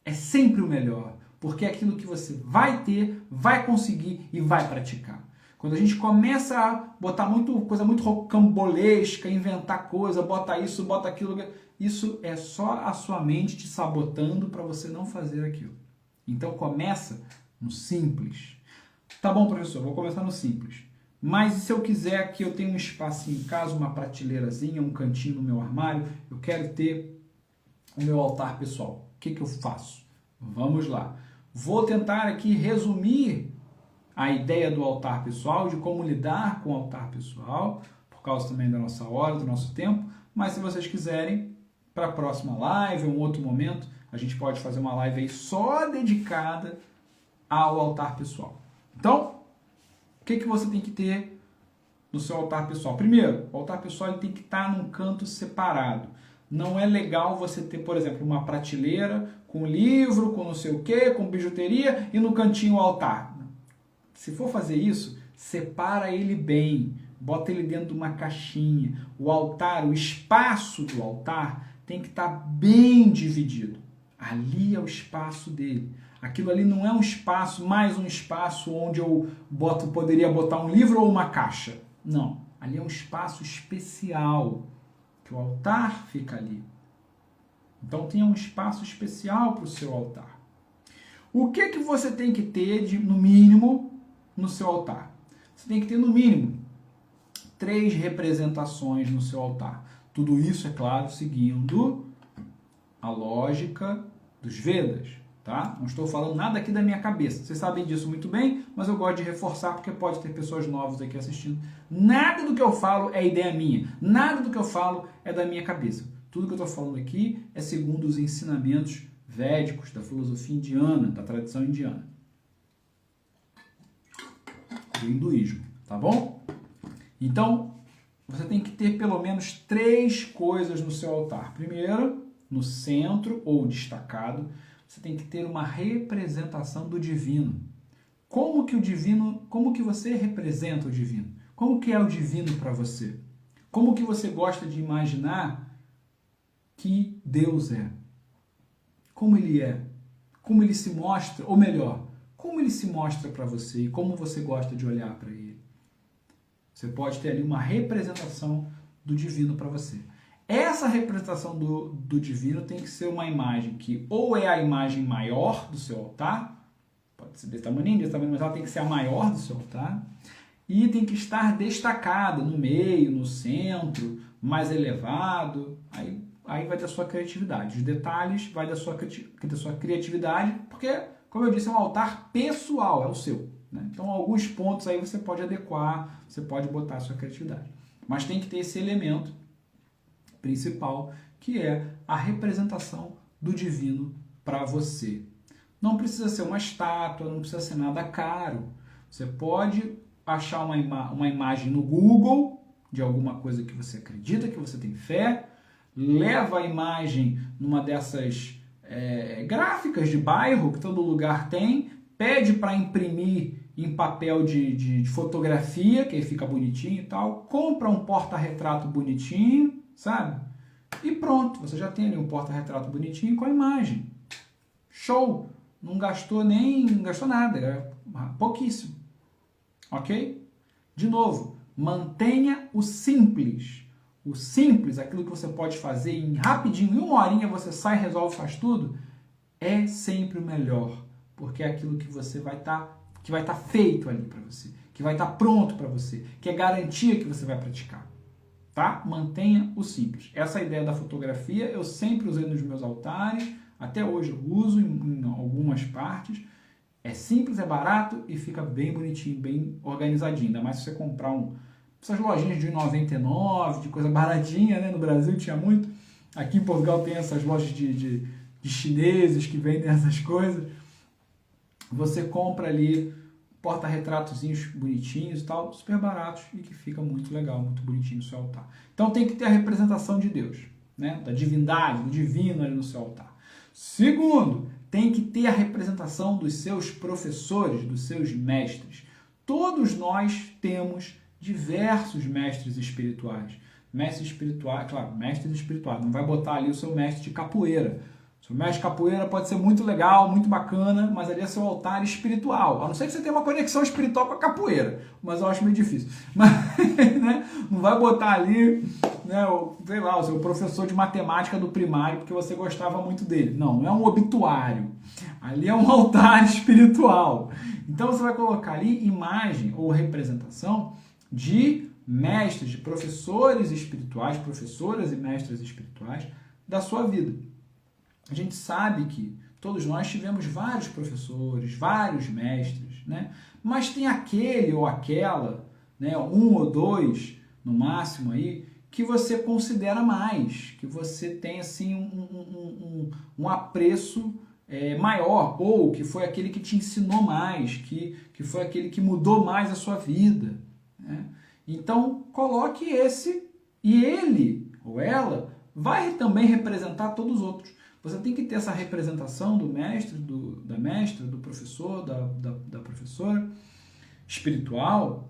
Speaker 1: é sempre o melhor, porque é aquilo que você vai ter, vai conseguir e vai praticar. Quando a gente começa a botar coisa muito rocambolesca, inventar coisa, bota isso, bota aquilo, isso é só a sua mente te sabotando para você não fazer aquilo. Então começa no simples. Tá bom, professor, vou começar no simples. Mas se eu quiser aqui, eu tenho um espacinho em casa, uma prateleirazinha, um cantinho no meu armário, eu quero ter o meu altar pessoal. O que eu faço? Vamos lá. Vou tentar aqui resumir a ideia do altar pessoal, de como lidar com o altar pessoal, por causa também da nossa hora, do nosso tempo, mas se vocês quiserem, para a próxima live, ou um outro momento, a gente pode fazer uma live aí só dedicada ao altar pessoal. Então, o que você tem que ter no seu altar pessoal? Primeiro, o altar pessoal ele tem que estar num canto separado. Não é legal você ter, por exemplo, uma prateleira com livro, com não sei o que, com bijuteria e no cantinho o altar. Se for fazer isso, separa ele bem, bota ele dentro de uma caixinha. O altar, o espaço do altar tem que estar bem dividido. Ali é o espaço dele. Aquilo ali não é um espaço, mais um espaço onde eu poderia botar um livro ou uma caixa. Não, ali é um espaço especial, que o altar fica ali. Então tenha um espaço especial para o seu altar. O que você tem que ter, no mínimo, no seu altar? Você tem que ter, no mínimo, 3 representações no seu altar. Tudo isso, é claro, seguindo a lógica dos Vedas. Tá? Não estou falando nada aqui da minha cabeça. Vocês sabem disso muito bem, mas eu gosto de reforçar porque pode ter pessoas novas aqui assistindo. Nada do que eu falo é ideia minha. Nada do que eu falo é da minha cabeça. Tudo que eu estou falando aqui é segundo os ensinamentos védicos, da filosofia indiana, da tradição indiana. Do hinduísmo, tá bom? Então, você tem que ter pelo menos 3 coisas no seu altar. Primeiro, no centro ou destacado, você tem que ter uma representação do divino. Como que você representa o divino? Como que é o divino para você? Como que você gosta de imaginar que Deus é? Como ele é? Como ele se mostra? Ou melhor, como ele se mostra para você e como você gosta de olhar para ele? Você pode ter ali uma representação do divino para você. Essa representação do divino tem que ser uma imagem que ou é a imagem maior do seu altar, pode ser desse tamanho, mas ela tem que ser a maior do seu altar, e tem que estar destacada no meio, no centro, mais elevado. Aí vai da sua criatividade. Os detalhes vai da sua criatividade, porque, como eu disse, é um altar pessoal, é o seu. Né? Então, alguns pontos aí você pode adequar, você pode botar a sua criatividade. Mas tem que ter esse elemento principal, que é a representação do divino para você. Não precisa ser uma estátua, não precisa ser nada caro. Você pode achar uma imagem no Google de alguma coisa que você acredita, que você tem fé, leva a imagem numa dessas gráficas de bairro que todo lugar tem, pede para imprimir em papel de fotografia, que aí fica bonitinho e tal, compra um porta-retrato bonitinho, sabe? E pronto, você já tem ali um porta-retrato bonitinho com a imagem. Show! Não gastou nada, é pouquíssimo. Ok? De novo, mantenha o simples. O simples, aquilo que você pode fazer em rapidinho, em 1 horinha você sai, resolve, faz tudo, é sempre o melhor. Porque é aquilo que você vai estar feito ali para você, que vai estar pronto para você, que é garantia que você vai praticar. Tá? Mantenha o simples. Essa ideia da fotografia eu sempre usei nos meus altares, até hoje eu uso em algumas partes. É simples, é barato e fica bem bonitinho, bem organizadinho. Ainda mais se você comprar essas lojinhas de R$1,99, de coisa baratinha, né? No Brasil tinha muito. Aqui em Portugal tem essas lojas de chineses que vendem essas coisas. Você compra ali porta-retratozinhos bonitinhos e tal, super baratos e que fica muito legal, muito bonitinho no seu altar. Então tem que ter a representação de Deus, né? Da divindade, do divino ali no seu altar. Segundo, tem que ter a representação dos seus professores, dos seus mestres. Todos nós temos diversos mestres espirituais. Mestres espirituais, claro, mestres espirituais. Não vai botar ali o seu mestre de capoeira. O seu mestre de capoeira pode ser muito legal, muito bacana, mas ali é seu altar espiritual. A não ser que você tenha uma conexão espiritual com a capoeira, mas eu acho meio difícil. Mas, né, não vai botar ali, né, sei lá, o seu professor de matemática do primário porque você gostava muito dele. Não é um obituário. Ali é um altar espiritual. Então você vai colocar ali imagem ou representação de mestres, de professores espirituais, professoras e mestres espirituais da sua vida. A gente sabe que todos nós tivemos vários professores, vários mestres, né? Mas tem aquele ou aquela, né, 1 ou 2 no máximo aí, que você considera mais, que você tem assim um apreço maior, ou que foi aquele que te ensinou mais, que foi aquele que mudou mais a sua vida, né? Então, coloque esse, e ele ou ela vai também representar todos os outros. Você tem que ter essa representação do mestre, da mestra, do professor, da professora espiritual.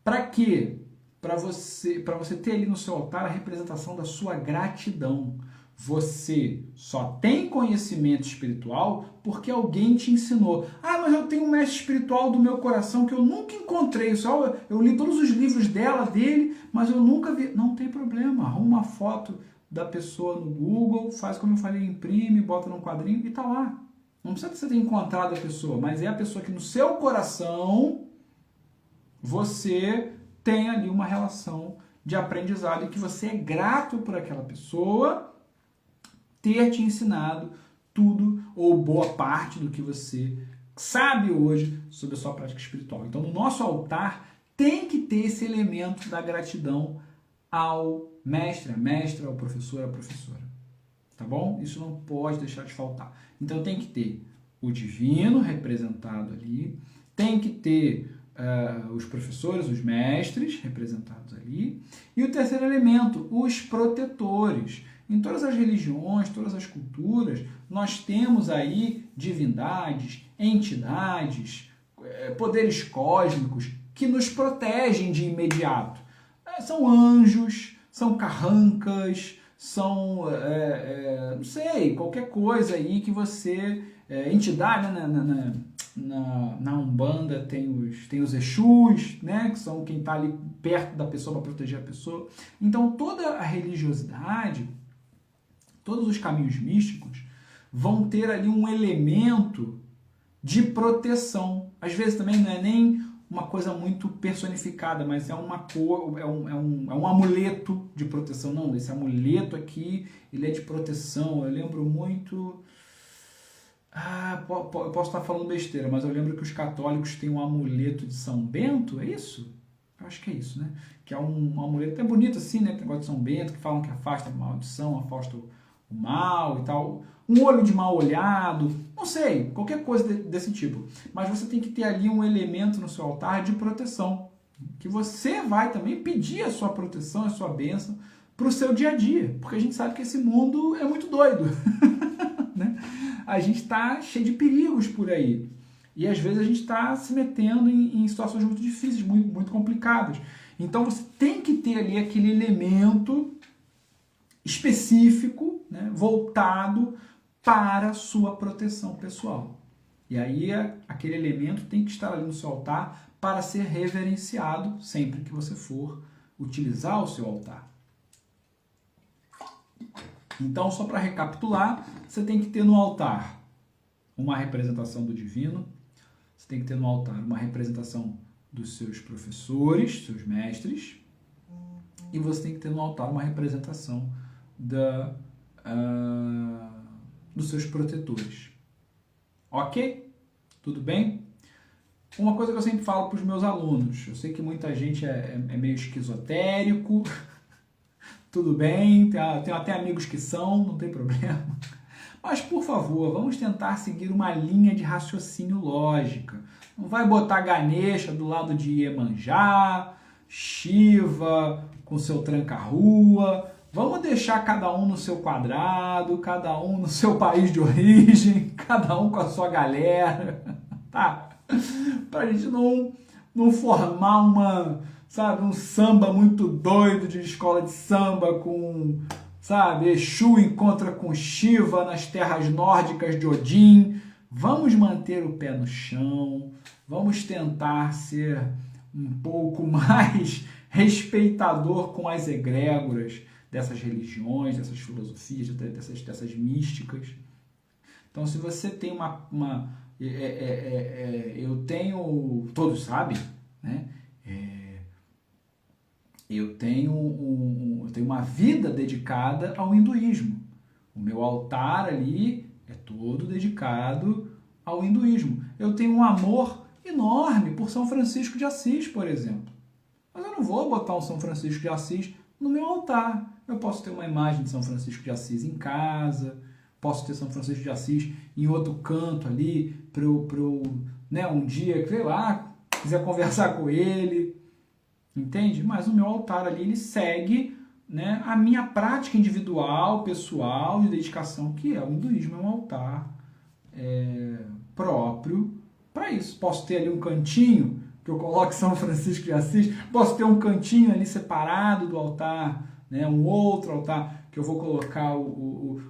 Speaker 1: Para quê? Para você ter ali no seu altar a representação da sua gratidão. Você só tem conhecimento espiritual porque alguém te ensinou. Ah, mas eu tenho um mestre espiritual do meu coração que eu nunca encontrei. Só eu li todos os livros dele, mas eu nunca vi. Não tem problema. Arruma uma foto da pessoa no Google, faz como eu falei, imprime, bota num quadrinho e tá lá. Não precisa você ter encontrado a pessoa, mas é a pessoa que no seu coração você tem ali uma relação de aprendizado e que você é grato por aquela pessoa ter te ensinado tudo ou boa parte do que você sabe hoje sobre a sua prática espiritual. Então, no nosso altar tem que ter esse elemento da gratidão ao mestre, à mestra, ao professor, à professora. Tá bom? Isso não pode deixar de faltar. Então, tem que ter o divino representado ali, tem que ter os professores, os mestres representados ali, e o terceiro elemento, os protetores. Em todas as religiões, todas as culturas, nós temos aí divindades, entidades, poderes cósmicos que nos protegem de imediato. São anjos, são carrancas, são, não sei, qualquer coisa aí que você... entidade, né? Na Umbanda tem os Exus, né, que são quem está ali perto da pessoa para proteger a pessoa. Então toda a religiosidade, todos os caminhos místicos vão ter ali um elemento de proteção. Às vezes também não é nem uma coisa muito personificada, mas é uma cor, é um amuleto de proteção. Não, esse amuleto aqui, ele é de proteção. Eu lembro muito... eu posso estar falando besteira, mas eu lembro que os católicos têm um amuleto de São Bento, é isso? Eu acho que é isso, né? Que é um amuleto até bonito assim, né? Tem negócio de São Bento, que falam que afasta a maldição, afasta o mal e tal. Um olho de mal olhado, não sei, qualquer coisa desse tipo. Mas você tem que ter ali um elemento no seu altar de proteção, que você vai também pedir a sua proteção, a sua bênção para o seu dia a dia, porque a gente sabe que esse mundo é muito doido, né? A gente está cheio de perigos por aí. E às vezes a gente está se metendo em situações muito difíceis, muito, muito complicadas. Então você tem que ter ali aquele elemento específico, né, voltado para a sua proteção pessoal. E aí aquele elemento tem que estar ali no seu altar para ser reverenciado sempre que você for utilizar o seu altar. Então, só para recapitular, você tem que ter no altar uma representação do divino, você tem que ter no altar uma representação dos seus professores, seus mestres, e você tem que ter no altar uma representação dos seus protetores. Ok? Tudo bem? Uma coisa que eu sempre falo para os meus alunos, eu sei que muita gente é meio esquizotérico, tudo bem, tenho até amigos que são, não tem problema. Mas, por favor, vamos tentar seguir uma linha de raciocínio lógica. Não vai botar Ganesha do lado de Iemanjá, Shiva com seu tranca-rua. Vamos deixar cada um no seu quadrado, cada um no seu país de origem, cada um com a sua galera, tá? Pra gente não formar um samba muito doido de escola de samba com, Exu encontra com Shiva nas terras nórdicas de Odin. Vamos manter o pé no chão, vamos tentar ser um pouco mais respeitador com as egrégoras dessas religiões, dessas filosofias, dessas místicas. Então, se você tem eu tenho, todos sabem, né? Eu tenho uma vida dedicada ao hinduísmo. O meu altar ali é todo dedicado ao hinduísmo. Eu tenho um amor enorme por São Francisco de Assis, por exemplo. Mas eu não vou botar um São Francisco de Assis no meu altar. Eu posso ter uma imagem de São Francisco de Assis em casa, Posso ter São Francisco de Assis em outro canto ali, para eu, né, um dia, sei lá, quiser conversar com ele, entende? Mas o meu altar ali, ele segue, né, a minha prática individual, pessoal, de dedicação, que é o hinduísmo, é um altar próprio para isso. Posso ter ali um cantinho que eu coloque São Francisco de Assis, posso ter um cantinho ali separado do altar, né, um outro altar que eu vou colocar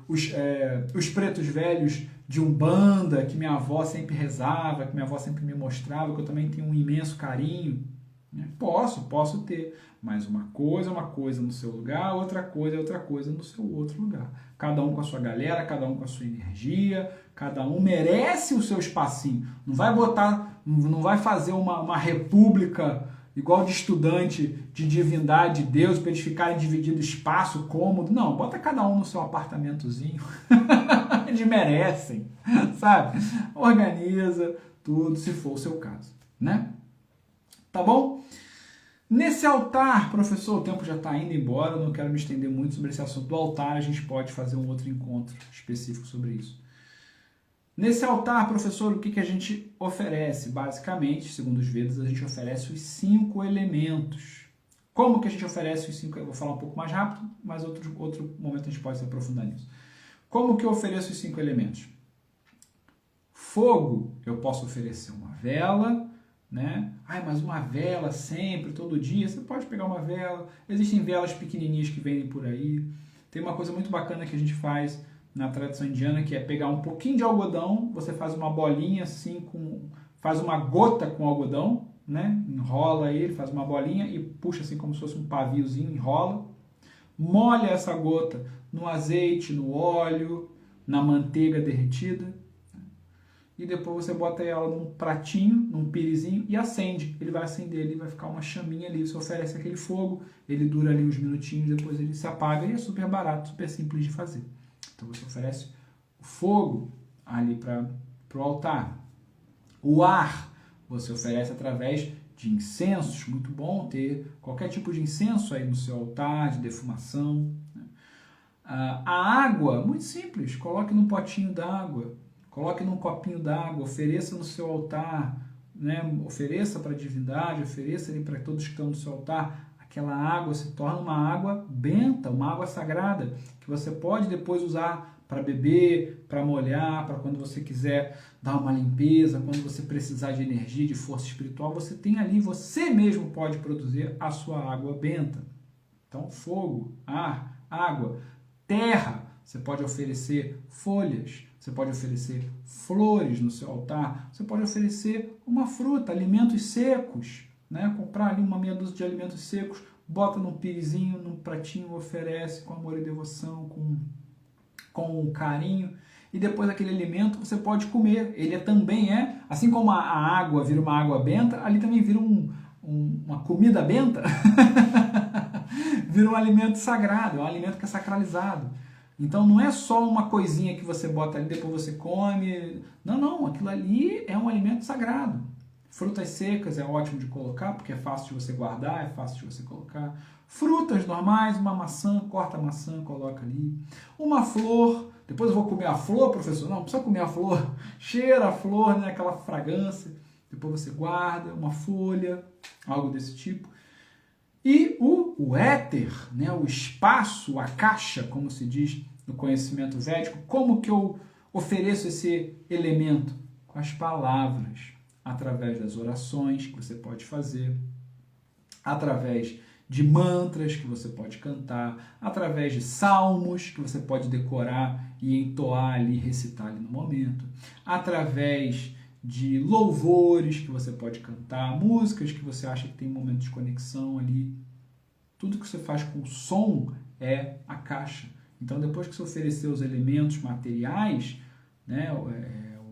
Speaker 1: os pretos velhos de Umbanda, que minha avó sempre rezava, que minha avó sempre me mostrava, que eu também tenho um imenso carinho. Né? Posso ter, mas uma coisa é uma coisa no seu lugar, outra coisa é outra coisa no seu outro lugar. Cada um com a sua galera, cada um com a sua energia, cada um merece o seu espacinho. Não vai fazer uma república igual de estudante de divindade de Deus, para eles ficarem divididos espaço cômodo. Não, bota cada um no seu apartamentozinho. Eles merecem, sabe? Organiza tudo, se for o seu caso, né? Tá bom? Nesse altar, professor, o tempo já está indo embora, eu não quero me estender muito sobre esse assunto do altar, a gente pode fazer um outro encontro específico sobre isso. Nesse altar, professor, o que a gente oferece? Basicamente, segundo os Vedas, a gente oferece os 5 elementos. Como que a gente oferece os 5? Eu vou falar um pouco mais rápido, mas outro momento a gente pode se aprofundar nisso. Como que eu ofereço os 5 elementos? Fogo, eu posso oferecer uma vela, né? Mas uma vela sempre, todo dia, você pode pegar uma vela. Existem velas pequenininhas que vendem por aí. Tem uma coisa muito bacana que a gente faz na tradição indiana, que é pegar um pouquinho de algodão, você faz uma bolinha assim, faz uma gota com algodão, né? Enrola ele, faz uma bolinha e puxa assim como se fosse um paviozinho, enrola, molha essa gota no azeite, no óleo, na manteiga derretida, e depois você bota ela num pratinho, num pirizinho e acende. Ele vai acender, ele vai ficar uma chaminha ali, você oferece aquele fogo, ele dura ali uns minutinhos, depois ele se apaga e é super barato, super simples de fazer. Então você oferece o fogo ali para o altar. O ar você oferece através de incensos. Muito bom ter qualquer tipo de incenso aí no seu altar, de defumação. A água, muito simples. Coloque num potinho d'água, coloque num copinho d'água, ofereça no seu altar, né? Ofereça para a divindade, ofereça ali para todos que estão no seu altar. Aquela água se torna uma água benta, uma água sagrada, que você pode depois usar para beber, para molhar, para quando você quiser dar uma limpeza, quando você precisar de energia, de força espiritual, você tem ali, você mesmo pode produzir a sua água benta. Então, fogo, ar, água, terra, você pode oferecer folhas, você pode oferecer flores no seu altar, você pode oferecer uma fruta, alimentos secos, né? Comprar ali uma meia dúzia de alimentos secos, bota num pirizinho, num pratinho, oferece com amor e devoção, com carinho, e depois aquele alimento você pode comer. Ele também assim como a água vira uma água benta, ali também vira uma comida benta, vira um alimento sagrado, é um alimento que é sacralizado. Então não é só uma coisinha que você bota ali, depois você come. Não, aquilo ali é um alimento sagrado. Frutas secas é ótimo de colocar, porque é fácil de você guardar, é fácil de você colocar. Frutas normais, uma maçã, corta a maçã, coloca ali. Uma flor, depois eu vou comer a flor, professor? Não precisa comer a flor. Cheira a flor, né? Aquela fragrância. Depois você guarda uma folha, algo desse tipo. E o éter, né? O espaço, a caixa, como se diz no conhecimento védico. Como que eu ofereço esse elemento? Com as palavras. Através das orações que você pode fazer, através de mantras que você pode cantar, através de salmos que você pode decorar e entoar ali, recitar ali no momento, através de louvores que você pode cantar, músicas que você acha que tem momento de conexão ali. Tudo que você faz com som é a caixa. Então, depois que você oferecer os elementos materiais, né,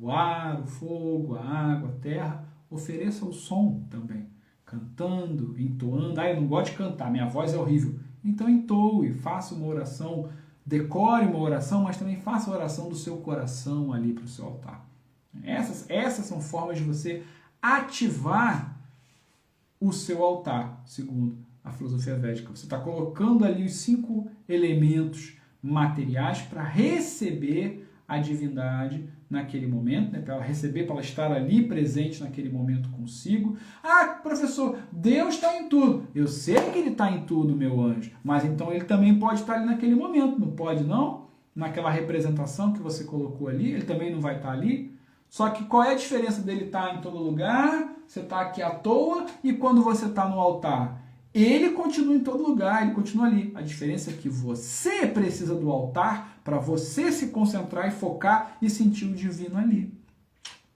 Speaker 1: o ar, o fogo, a água, a terra, ofereça o som também, cantando, entoando. Eu não gosto de cantar, minha voz é horrível. Então entoe, faça uma oração, decore uma oração, mas também faça a oração do seu coração ali para o seu altar. Essas são formas de você ativar o seu altar, segundo a filosofia védica. Você está colocando ali os 5 elementos materiais para receber a divindade naquele momento, né? Para ela receber, para ela estar ali presente naquele momento consigo. Ah, professor, Deus está em tudo. Eu sei que Ele está em tudo, meu anjo, mas então Ele também pode estar ali naquele momento, não pode não? Naquela representação que você colocou ali, Ele também não vai estar ali? Só que qual é a diferença dele estar em todo lugar, você está aqui à toa, e quando você está no altar? Ele continua em todo lugar, ele continua ali. A diferença é que você precisa do altar para você se concentrar e focar e sentir o divino ali.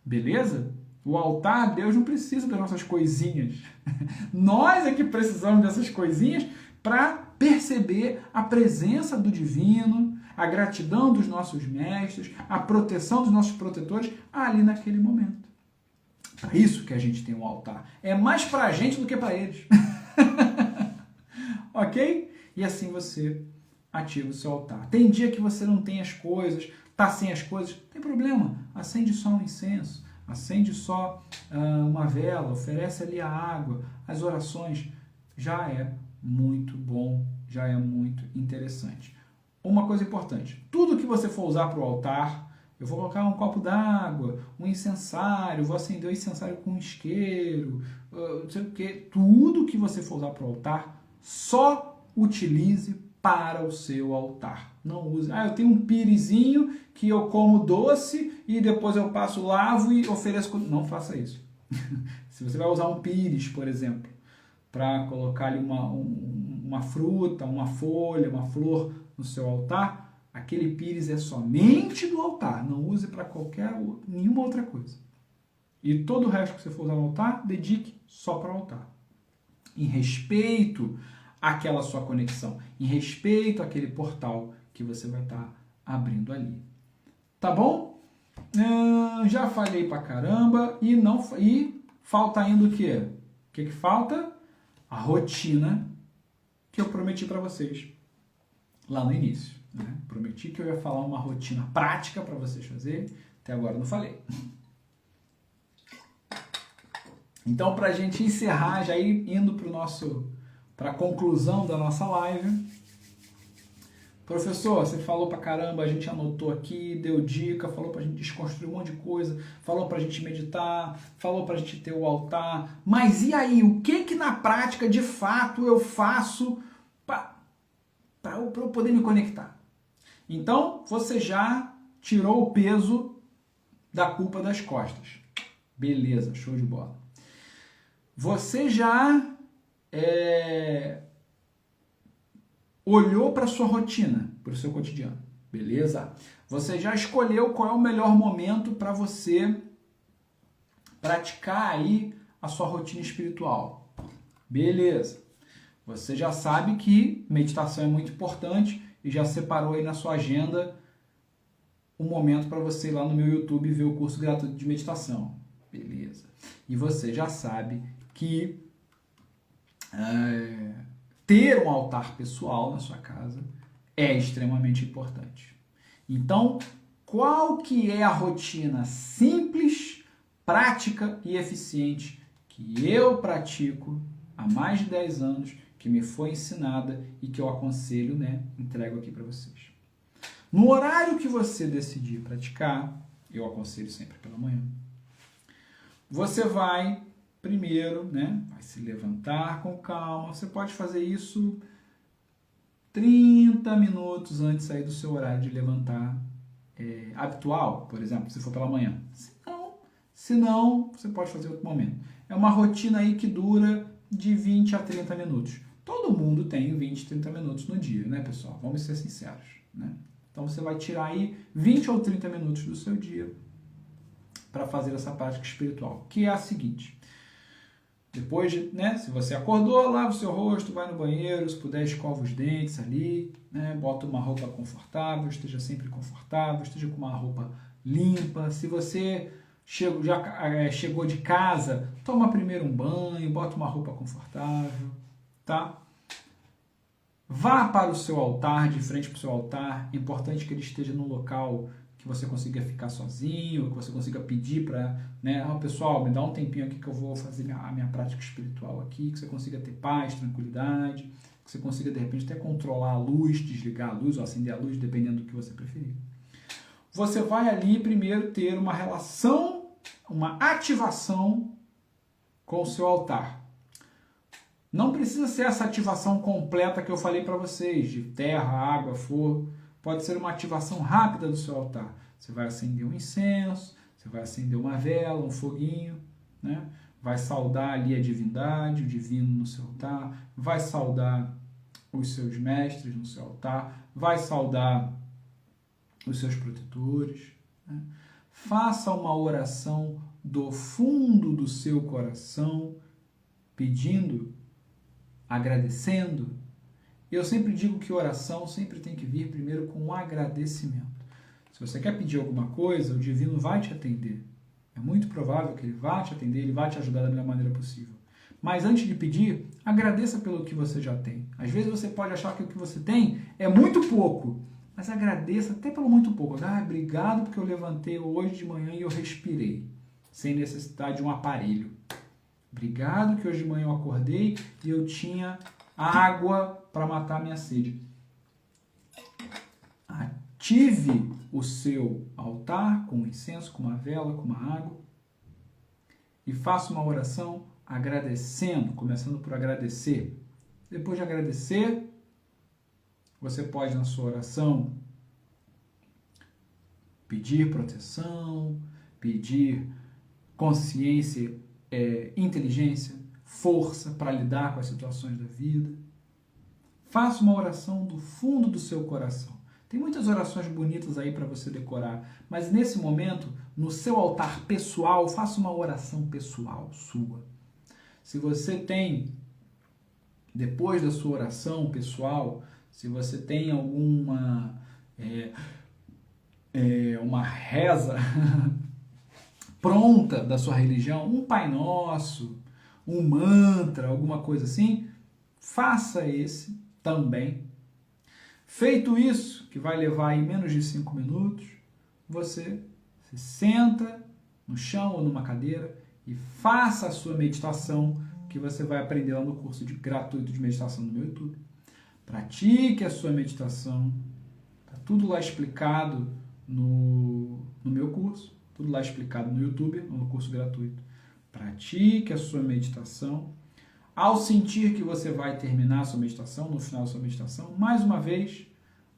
Speaker 1: Beleza? O altar, Deus não precisa das nossas coisinhas. Nós é que precisamos dessas coisinhas para perceber a presença do divino, a gratidão dos nossos mestres, a proteção dos nossos protetores ali naquele momento. Para isso que a gente tem um altar. É mais para a gente do que para eles. Ok? E assim você ativa o seu altar. Tem dia que você não tem as coisas, tá sem as coisas, não tem problema. Acende só um incenso, acende só uma vela, oferece ali a água, as orações. Já é muito bom, já é muito interessante. Uma coisa importante, tudo que você for usar para o altar, eu vou colocar um copo d'água, um incensário, vou acender o incensário com um isqueiro, não sei o que, tudo que você for usar para o altar, só utilize para o seu altar. Não use, eu tenho um pirizinho que eu como doce e depois eu passo, lavo e ofereço. Não faça isso. Se você vai usar um pires, por exemplo, para colocar ali uma fruta, uma folha, uma flor no seu altar, aquele pires é somente do altar, não use para nenhuma outra coisa. E todo o resto que você for usar no altar, dedique só para o altar. Em respeito àquela sua conexão, em respeito àquele portal que você vai estar abrindo ali. Tá bom? Já falei pra caramba e falta ainda o quê? O que falta? A rotina que eu prometi para vocês lá no início. Né? Prometi que eu ia falar uma rotina prática para vocês fazerem, até agora não falei. Então, para a gente encerrar, já indo para a conclusão da nossa live, professor, você falou pra caramba, a gente anotou aqui, deu dica, falou pra gente desconstruir um monte de coisa, falou pra gente meditar, falou pra gente ter o altar, mas e aí, o que na prática, de fato, eu faço para eu poder me conectar? Então, você já tirou o peso da culpa das costas. Beleza, show de bola. Você já olhou para a sua rotina, para o seu cotidiano, beleza? Você já escolheu qual é o melhor momento para você praticar aí a sua rotina espiritual, beleza? Você já sabe que meditação é muito importante e já separou aí na sua agenda um momento para você ir lá no meu YouTube ver o curso gratuito de meditação, beleza? E você já sabe que ter um altar pessoal na sua casa é extremamente importante. Então, qual que é a rotina simples, prática e eficiente que eu pratico há mais de 10 anos, que me foi ensinada e que eu aconselho, entrego aqui para vocês. No horário que você decidir praticar, eu aconselho sempre pela manhã, você vai primeiro, vai se levantar com calma. Você pode fazer isso 30 minutos antes de sair do seu horário de levantar habitual, por exemplo, se for pela manhã. Se não, você pode fazer em outro momento. É uma rotina aí que dura de 20 a 30 minutos. Todo mundo tem 20, 30 minutos no dia, né, pessoal? Vamos ser sinceros, né? Então você vai tirar aí 20 ou 30 minutos do seu dia para fazer essa prática espiritual, que é a seguinte. Depois de, se você acordou, lava o seu rosto, vai no banheiro, se puder escova os dentes ali, bota uma roupa confortável, esteja sempre confortável, esteja com uma roupa limpa. Se você já chegou de casa, toma primeiro um banho, bota uma roupa confortável, tá? Vá para o seu altar, de frente para o seu altar. É importante que ele esteja num local que você consiga ficar sozinho, que você consiga pedir para, pessoal, me dá um tempinho aqui que eu vou fazer a minha prática espiritual aqui, que você consiga ter paz, tranquilidade, que você consiga, de repente, até controlar a luz, desligar a luz ou acender a luz, dependendo do que você preferir. você vai ali primeiro ter uma relação, uma ativação com o seu altar. Não precisa ser essa ativação completa que eu falei para vocês, de terra, água, fogo. Pode ser uma ativação rápida do seu altar. Você vai acender um incenso, você vai acender uma vela, um foguinho, né? Vai saudar ali a divindade, o divino no seu altar, vai saudar os seus mestres no seu altar, vai saudar os seus protetores, né? Faça uma oração do fundo do seu coração, pedindo, agradecendo. Eu sempre digo que oração sempre tem que vir primeiro com um agradecimento. Se você quer pedir alguma coisa, o divino vai te atender. É muito provável que ele vá te atender, ele vai te ajudar da melhor maneira possível. Mas antes de pedir, agradeça pelo que você já tem. Às vezes você pode achar que o que você tem é muito pouco, mas agradeça até pelo muito pouco. Obrigado porque eu levantei hoje de manhã e eu respirei, sem necessidade de um aparelho. Obrigado que hoje de manhã eu acordei e eu tinha água para matar a minha sede. Ative o seu altar com um incenso, com uma vela, com uma água e faça uma oração agradecendo, começando por agradecer. Depois de agradecer, você pode na sua oração pedir proteção, pedir consciência, inteligência, força para lidar com as situações da vida. Faça uma oração do fundo do seu coração. Tem muitas orações bonitas aí para você decorar, mas nesse momento, no seu altar pessoal, faça uma oração pessoal sua. Se você tem, depois da sua oração pessoal, se você tem alguma uma reza pronta da sua religião, um Pai Nosso, um mantra, alguma coisa assim, faça esse também. Feito isso, que vai levar aí menos de 5 minutos, você se senta no chão ou numa cadeira e faça a sua meditação que você vai aprender lá no curso gratuito de meditação no meu YouTube. Pratique a sua meditação. Está tudo lá explicado no meu curso, tudo lá explicado no YouTube, no curso gratuito. Pratique a sua meditação. Ao sentir que você vai terminar a sua meditação, no final da sua meditação, mais uma vez,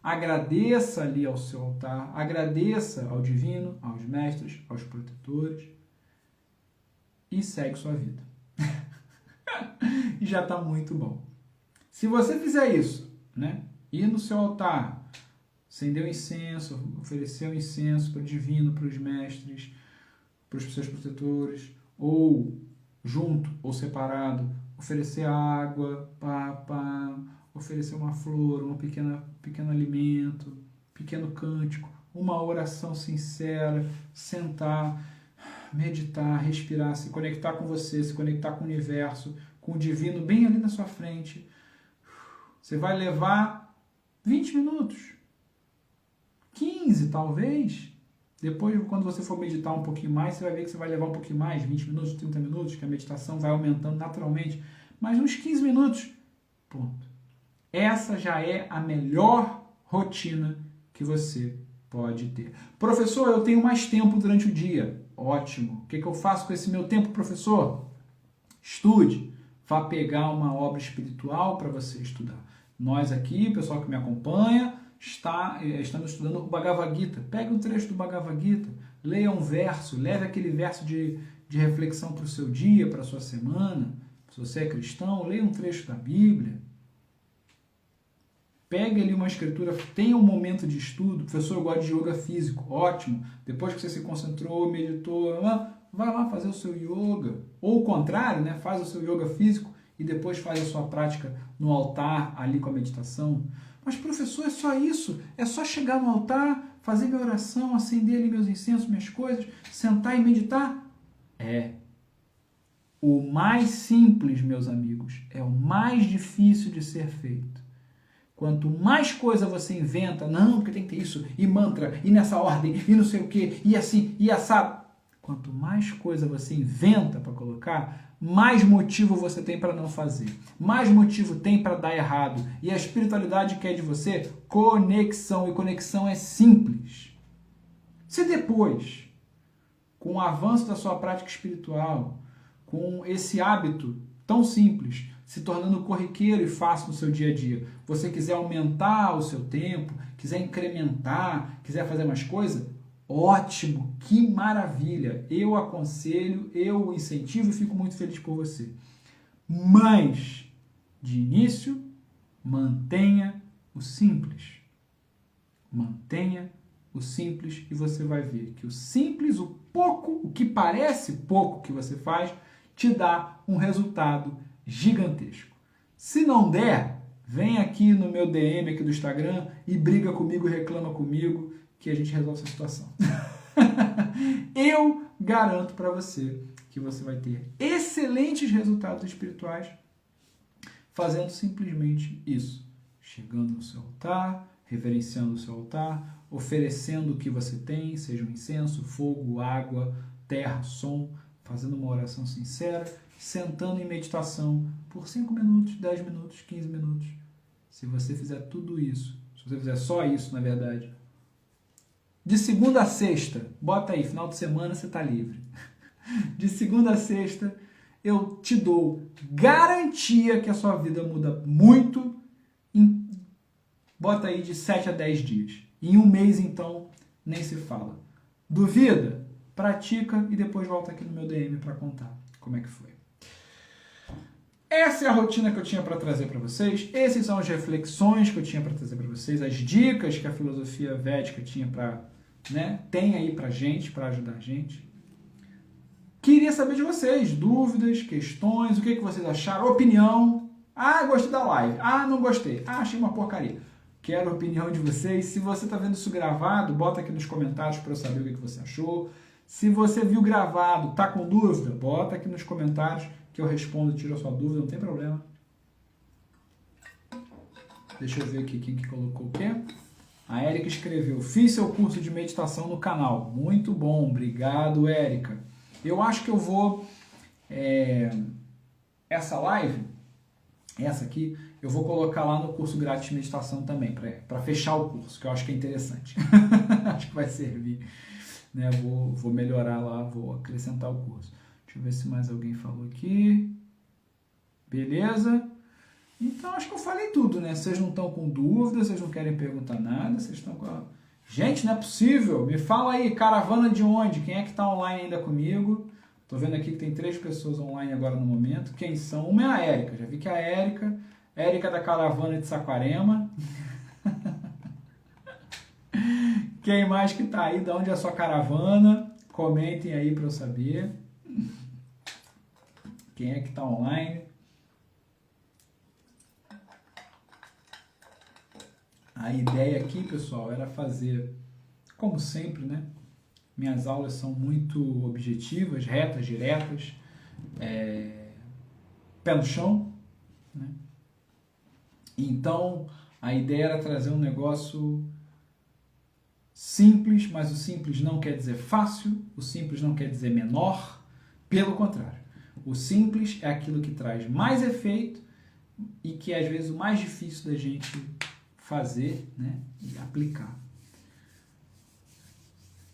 Speaker 1: agradeça ali ao seu altar, agradeça ao divino, aos mestres, aos protetores e segue sua vida. E já está muito bom. Se você fizer isso, né, ir no seu altar, acender o incenso, oferecer o incenso para o divino, para os mestres, para os seus protetores, ou junto ou separado, oferecer água, oferecer uma flor, um pequeno alimento, pequeno cântico, uma oração sincera, sentar, meditar, respirar, se conectar com você, se conectar com o universo, com o divino bem ali na sua frente. Você vai levar 20 minutos, 15 talvez. Depois, quando você for meditar um pouquinho mais, você vai ver que você vai levar um pouquinho mais, 20 minutos, 30 minutos, que a meditação vai aumentando naturalmente. Mas uns 15 minutos, ponto. Essa já é a melhor rotina que você pode ter. Professor, eu tenho mais tempo durante o dia. Ótimo. O que eu faço com esse meu tempo, professor? Estude. Vá pegar uma obra espiritual para você estudar. Nós aqui, o pessoal que me acompanha, estamos estudando o Bhagavad Gita. Pegue um trecho do Bhagavad Gita, leia um verso, leve aquele verso de reflexão para o seu dia, para a sua semana. Se você é cristão, leia um trecho da Bíblia. Pegue ali uma escritura, tenha um momento de estudo. Professor, eu gosto de yoga físico. Ótimo. Depois que você se concentrou, meditou, vai lá fazer o seu yoga. Ou o contrário, né? Faz o seu yoga físico e depois faz a sua prática no altar, ali com a meditação. Mas, professor, é só isso? É só chegar no altar, fazer minha oração, acender ali meus incensos, minhas coisas, sentar e meditar? É. O mais simples, meus amigos, é o mais difícil de ser feito. Quanto mais coisa você inventa, não, porque tem que ter isso, e mantra, e nessa ordem, e não sei o quê, e assim, e assado. Quanto mais coisa você inventa para colocar, mais motivo você tem para não fazer. Mais motivo tem para dar errado. E a espiritualidade quer de você conexão. E conexão é simples. Se depois, com o avanço da sua prática espiritual, com esse hábito tão simples, se tornando corriqueiro e fácil no seu dia a dia, você quiser aumentar o seu tempo, quiser incrementar, quiser fazer mais coisas, ótimo, que maravilha! Eu aconselho, eu incentivo e fico muito feliz por você. Mas, de início, mantenha o simples. Mantenha o simples e você vai ver que o simples, o pouco, o que parece pouco que você faz, te dá um resultado gigantesco. Se não der, vem aqui no meu DM aqui do Instagram e briga comigo, reclama comigo, que a gente resolve essa situação. Eu garanto para você que você vai ter excelentes resultados espirituais fazendo simplesmente isso. Chegando no seu altar, reverenciando o seu altar, oferecendo o que você tem, seja um incenso, fogo, água, terra, som, fazendo uma oração sincera, sentando em meditação por 5 minutos, 10 minutos, 15 minutos. Se você fizer tudo isso, se você fizer só isso, na verdade, de segunda a sexta, bota aí, final de semana você está livre. De segunda a sexta, eu te dou garantia que a sua vida muda muito. Bota aí de 7 a 10 dias. Em um mês, então, nem se fala. Duvida? Pratica e depois volta aqui no meu DM para contar como é que foi. Essa é a rotina que eu tinha para trazer para vocês. Essas são as reflexões que eu tinha para trazer para vocês, as dicas que a filosofia védica tinha tem aí para gente, para ajudar a gente. Queria saber de vocês, dúvidas, questões, o que vocês acharam, opinião. Ah, gostei da live. Ah, não gostei. Ah, achei uma porcaria. Quero a opinião de vocês. Se você está vendo isso gravado, bota aqui nos comentários para eu saber o que você achou. Se você viu gravado, tá com dúvida, bota aqui nos comentários que eu respondo, tiro a sua dúvida, não tem problema. Deixa eu ver aqui quem que colocou o quê. A Érica escreveu, fiz seu curso de meditação no canal. Muito bom, obrigado, Érica. Eu acho que eu vou... essa live, essa aqui, eu vou colocar lá no curso grátis de meditação também, para fechar o curso, que eu acho que é interessante. Acho que vai servir. Né? Vou melhorar lá, vou acrescentar o curso. Deixa eu ver se mais alguém falou aqui. Beleza? Então, acho que eu falei tudo, né? Vocês não estão com dúvidas, vocês não querem perguntar nada, vocês estão com... Gente, não é possível! Me fala aí, caravana de onde? Quem é que está online ainda comigo? Tô vendo aqui que tem 3 pessoas online agora no momento. Quem são? Uma é a Érica. Já vi que é a Érica da caravana de Saquarema. Quem mais que tá aí? De onde é a sua caravana? Comentem aí para eu saber. Quem é que tá online? A ideia aqui, pessoal, era fazer, como sempre, né? Minhas aulas são muito objetivas, retas, diretas, pé no chão, né? Então, a ideia era trazer um negócio simples, mas o simples não quer dizer fácil, o simples não quer dizer menor, pelo contrário. O simples é aquilo que traz mais efeito e que é, às vezes, o mais difícil da gente fazer, né, e aplicar.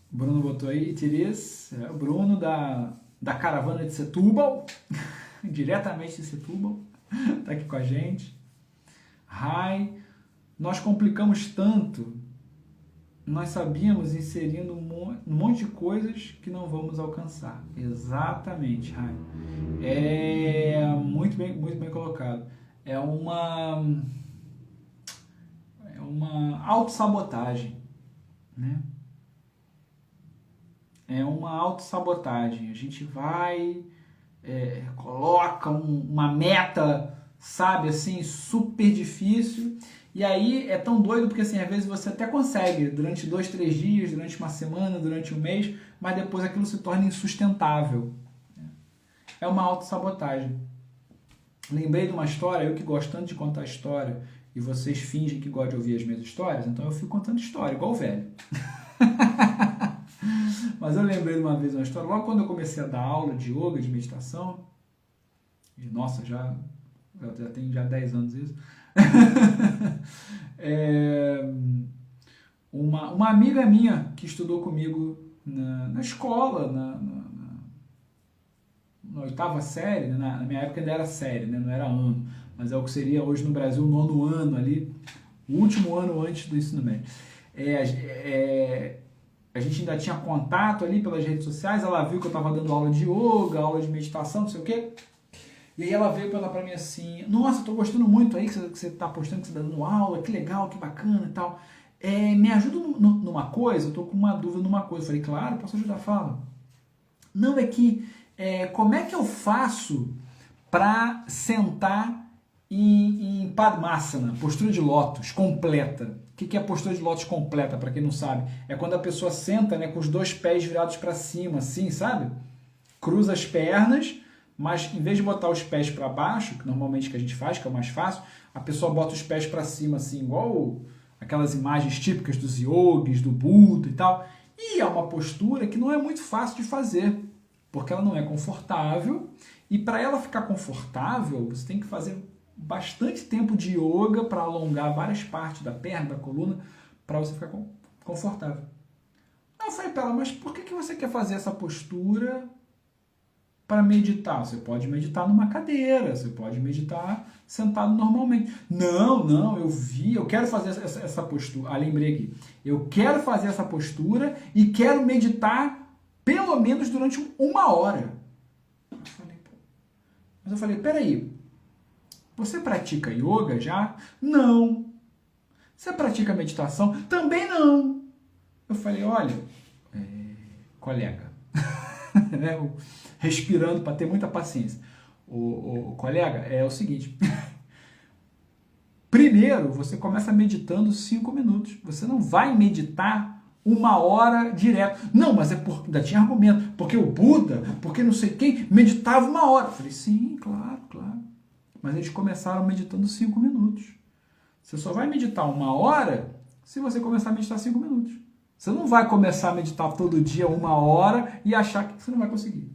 Speaker 1: Bruno botou aí, Tiriz, o Bruno da caravana de Setúbal, diretamente de Setúbal, está aqui com a gente. Rai, nós complicamos tanto, nós sabíamos inserindo um monte de coisas que não vamos alcançar. Exatamente, Rai. Muito bem colocado. É uma autossabotagem, né? É uma autossabotagem. A gente vai, coloca uma meta, sabe, assim, super difícil, e aí é tão doido porque, assim, às vezes você até consegue durante 2, 3 dias, durante uma semana, durante um mês, mas depois aquilo se torna insustentável. É uma autossabotagem. Lembrei de uma história, eu que gosto tanto de contar história, e vocês fingem que gostam de ouvir as minhas histórias, então eu fico contando história, igual o velho. Mas eu lembrei de uma vez uma história, logo quando eu comecei a dar aula de yoga, de meditação, e nossa, já tem 10 anos isso, uma amiga minha que estudou comigo na escola, na oitava série, né? Na minha época ainda era série, né? Não era ano, mas é o que seria hoje no Brasil o 9º ano ali, o último ano antes do ensino médio. A gente ainda tinha contato ali pelas redes sociais, ela viu que eu estava dando aula de yoga, aula de meditação, não sei o quê. E aí ela veio para mim assim, nossa, eu tô gostando muito aí que você tá postando, que você tá dando aula, que legal, que bacana e tal. Me ajuda numa coisa, eu tô com uma dúvida numa coisa. Eu falei, claro, posso ajudar, fala. Não, é que, como é que eu faço para sentar em Padmasana, postura de lótus completa? O que é a postura de lótus completa, para quem não sabe? É quando a pessoa senta, né, com os 2 pés virados para cima, assim, sabe? Cruza as pernas, mas em vez de botar os pés para baixo, que normalmente que a gente faz, que é o mais fácil, a pessoa bota os pés para cima, assim, igual aquelas imagens típicas dos yogis, do Buda e tal. E é uma postura que não é muito fácil de fazer, porque ela não é confortável. E para ela ficar confortável, você tem que fazer bastante tempo de yoga para alongar várias partes da perna, da coluna, para você ficar confortável. Eu falei para ela, mas por que você quer fazer essa postura para meditar? Você pode meditar numa cadeira, você pode meditar sentado normalmente. Não, eu quero fazer essa postura. Ah, lembrei aqui. Eu quero fazer essa postura e quero meditar pelo menos durante 1 hora. Mas eu falei, peraí, você pratica yoga já? Não. Você pratica meditação? Também não. Eu falei, olha, colega, né, respirando para ter muita paciência. O colega, é o seguinte, primeiro você começa meditando 5 minutos. Você não vai meditar 1 hora direto. Não, mas ainda tinha argumento, porque o Buda, porque não sei quem, meditava 1 hora. Eu falei, sim, claro. Mas eles começaram meditando 5 minutos. Você só vai meditar 1 hora se você começar a meditar 5 minutos. Você não vai começar a meditar todo dia 1 hora e achar que você não vai conseguir.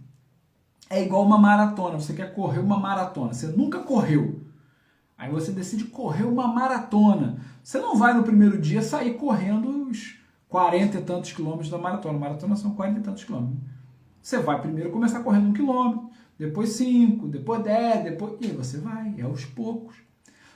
Speaker 1: É igual uma maratona. Você quer correr uma maratona. Você nunca correu. Aí você decide correr uma maratona. Você não vai no primeiro dia sair correndo os 40 e tantos quilômetros da maratona. Maratona são 40 e tantos quilômetros. Você vai primeiro começar correndo 1 quilômetro, depois 5, depois 10, e aí você vai, é aos poucos.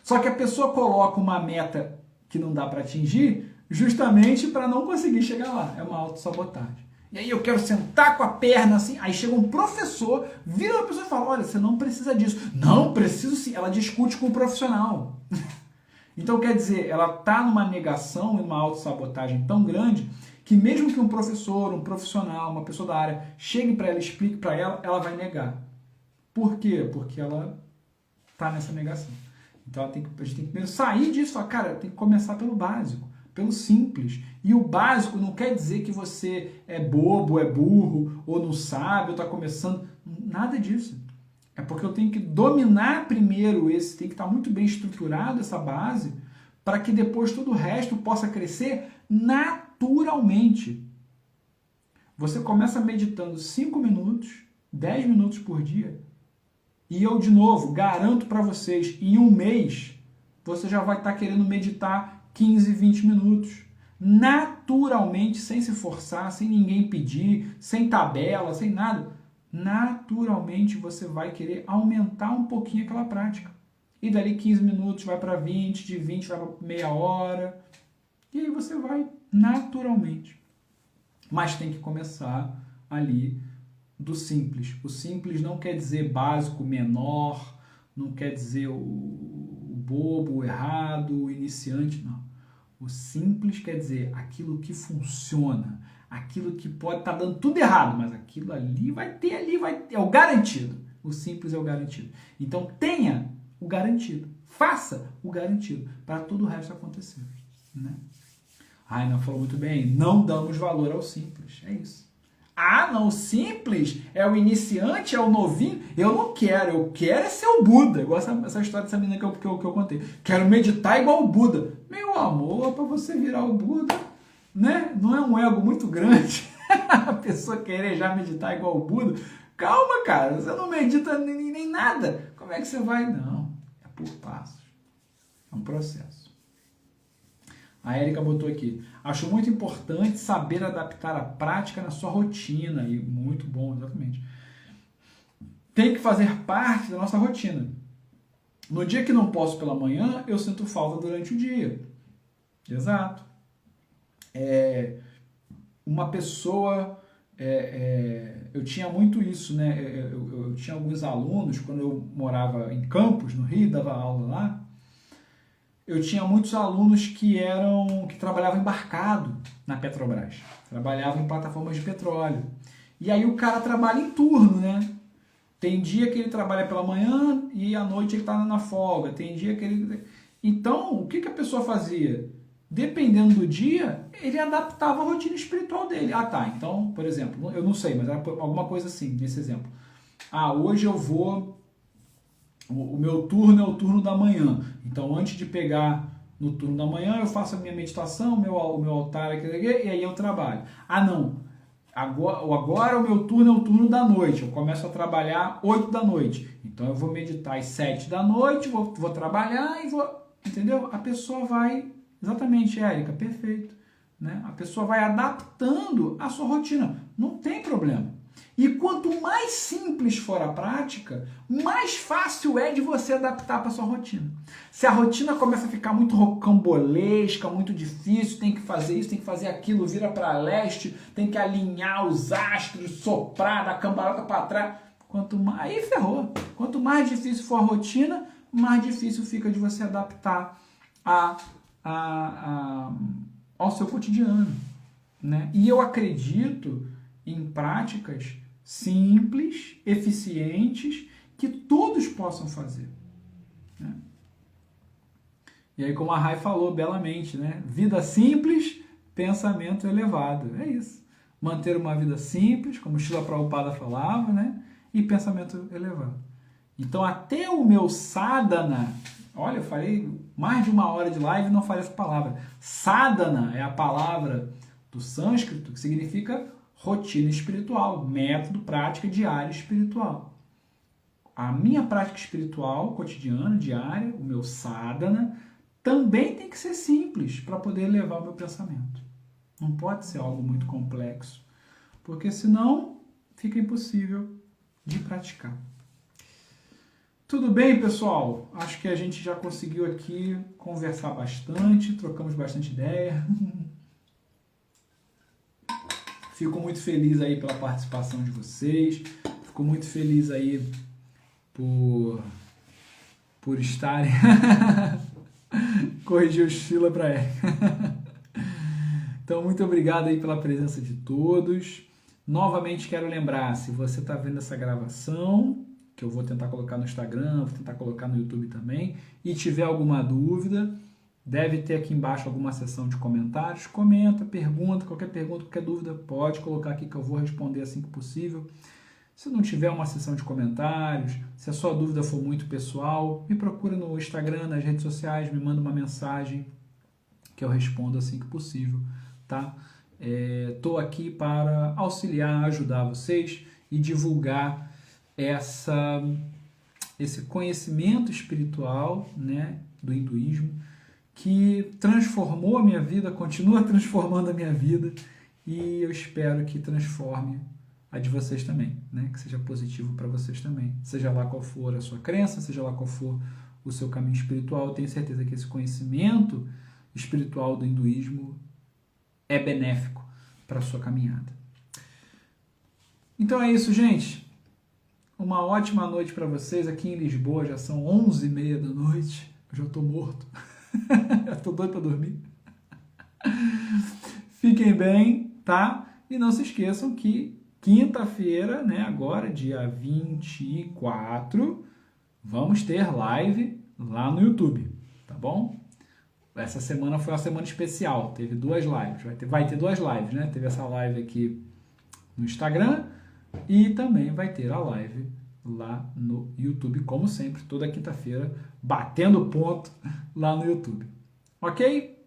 Speaker 1: Só que a pessoa coloca uma meta que não dá para atingir justamente para não conseguir chegar lá. É uma autossabotagem. E aí eu quero sentar com a perna assim, aí chega um professor, vira uma pessoa e fala, olha, você não precisa disso. Não, preciso sim. Ela discute com o profissional. Então, quer dizer, ela está numa negação e numa autossabotagem tão grande que mesmo que um professor, um profissional, uma pessoa da área chegue para ela, explique para ela, ela vai negar. Por quê? Porque ela está nessa negação. Então a gente tem que primeiro sair disso e falar, cara, tem que começar pelo básico, pelo simples. E o básico não quer dizer que você é bobo, é burro, ou não sabe, ou está começando. Nada disso. É porque eu tenho que dominar primeiro esse, tem que estar muito bem estruturado essa base, para que depois todo o resto possa crescer naturalmente. Você começa meditando 5 minutos, 10 minutos por dia, e eu, de novo, garanto para vocês, em 1 mês, você já vai estar querendo meditar 15, 20 minutos. Naturalmente, sem se forçar, sem ninguém pedir, sem tabela, sem nada. Naturalmente, você vai querer aumentar um pouquinho aquela prática. E dali 15 minutos vai para 20, de 20 vai para meia hora. E aí você vai naturalmente. Mas tem que começar ali do simples. O simples não quer dizer básico, menor, não quer dizer o bobo, o errado, o iniciante, não. O simples quer dizer aquilo que funciona, aquilo que pode estar dando tudo errado, mas aquilo ali vai ter, é o garantido. O simples é o garantido. Então tenha o garantido, faça o garantido para todo o resto acontecer, né? Ai, não falou muito bem, não damos valor ao simples, é isso. Ah, não, o simples é o iniciante, é o novinho. Eu não quero, eu quero é ser o Buda. Igual essa história dessa menina que eu contei. Quero meditar igual o Buda. Meu amor, para você virar o Buda, né? Não é um ego muito grande a pessoa querer já meditar igual o Buda? Calma, cara, você não medita nem nada. Como é que você vai? Não, é por passos. É um processo. A Érica botou aqui. Acho muito importante saber adaptar a prática na sua rotina. E muito bom, exatamente. Tem que fazer parte da nossa rotina. No dia que não posso pela manhã, eu sinto falta durante o dia. Exato. Uma pessoa... eu tinha muito isso, né? Eu tinha alguns alunos, quando eu morava em Campos, no Rio, dava aula lá, eu tinha muitos alunos que trabalhavam embarcado na Petrobras, trabalhavam em plataformas de petróleo. E aí o cara trabalha em turno, né? Tem dia que ele trabalha pela manhã e à noite ele está na folga. Tem dia que ele... Então, o que a pessoa fazia? Dependendo do dia, ele adaptava a rotina espiritual dele. Ah, tá. Então, por exemplo, eu não sei, mas era alguma coisa assim, nesse exemplo. Hoje eu vou... O meu turno é o turno da manhã. Então, antes de pegar no turno da manhã, eu faço a minha meditação, o meu altar, e aí eu trabalho. Não. Agora o meu turno é o turno da noite. Eu começo a trabalhar 8 da noite. Então, eu vou meditar às 7 da noite, vou trabalhar e vou... Entendeu? A pessoa vai... Exatamente, Érica, perfeito. Né? A pessoa vai adaptando a sua rotina. Não tem problema. E quanto mais simples for a prática, mais fácil é de você adaptar para a sua rotina. Se a rotina começa a ficar muito rocambolesca, muito difícil, tem que fazer isso, tem que fazer aquilo, vira para leste, tem que alinhar os astros, soprar, dar cambalhota para trás. Aí ferrou. Quanto mais difícil for a rotina, mais difícil fica de você adaptar ao seu cotidiano. Né? E eu acredito em práticas simples, eficientes, que todos possam fazer. Né? E aí, como a Rai falou belamente, né? Vida simples, pensamento elevado. É isso. Manter uma vida simples, como Srila Prabhupada falava, né? E pensamento elevado. Então, até o meu sadhana, olha, eu falei mais de 1 hora de live e não falei essa palavra. Sadhana é a palavra do sânscrito que significa rotina espiritual, método, prática diária espiritual. A minha prática espiritual cotidiana, diária, o meu sadhana, também tem que ser simples para poder levar o meu pensamento. Não pode ser algo muito complexo, porque senão fica impossível de praticar. Tudo bem, pessoal? Acho que a gente já conseguiu aqui conversar bastante, trocamos bastante ideia. Fico muito feliz aí pela participação de vocês. Fico muito feliz aí por estarem... Corrigir o Sheila para ele. Então, muito obrigado aí pela presença de todos. Novamente quero lembrar, se você está vendo essa gravação, que eu vou tentar colocar no Instagram, vou tentar colocar no YouTube também, e tiver alguma dúvida, deve ter aqui embaixo alguma seção de comentários. Comenta, pergunta, qualquer dúvida, pode colocar aqui que eu vou responder assim que possível. Se não tiver uma seção de comentários, se a sua dúvida for muito pessoal, me procura no Instagram, nas redes sociais, me manda uma mensagem que eu respondo assim que possível, tá? Estou aqui para auxiliar, ajudar vocês e divulgar esse conhecimento espiritual, né, do hinduísmo, que transformou a minha vida, continua transformando a minha vida, e eu espero que transforme a de vocês também, né? Que seja positivo para vocês também. Seja lá qual for a sua crença, seja lá qual for o seu caminho espiritual, eu tenho certeza que esse conhecimento espiritual do hinduísmo é benéfico para a sua caminhada. Então é isso, gente. Uma ótima noite para vocês. Aqui em Lisboa já são 11h30 da noite. Eu já estou morto. Estou doido para dormir. Fiquem bem, tá? E não se esqueçam que quinta-feira, né, agora, dia 24, vamos ter live lá no YouTube, tá bom? Essa semana foi uma semana especial, teve 2 lives, vai ter 2 lives, né? Teve essa live aqui no Instagram e também vai ter a live lá no YouTube, como sempre, toda quinta-feira, batendo ponto lá no YouTube. Ok?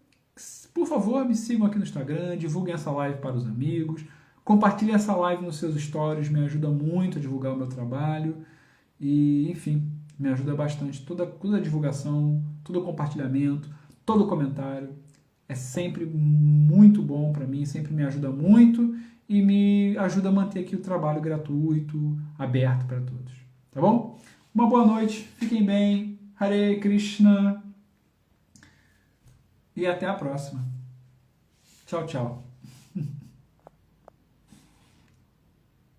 Speaker 1: Por favor, me sigam aqui no Instagram, divulguem essa live para os amigos, compartilhem essa live nos seus stories, me ajuda muito a divulgar o meu trabalho e, enfim, me ajuda bastante. Toda a divulgação, todo o compartilhamento, todo o comentário é sempre muito bom para mim, sempre me ajuda muito e me ajuda a manter aqui o trabalho gratuito, aberto para todos. Tá bom? Uma boa noite, fiquem bem, Hare Krishna e até a próxima. Tchau, tchau.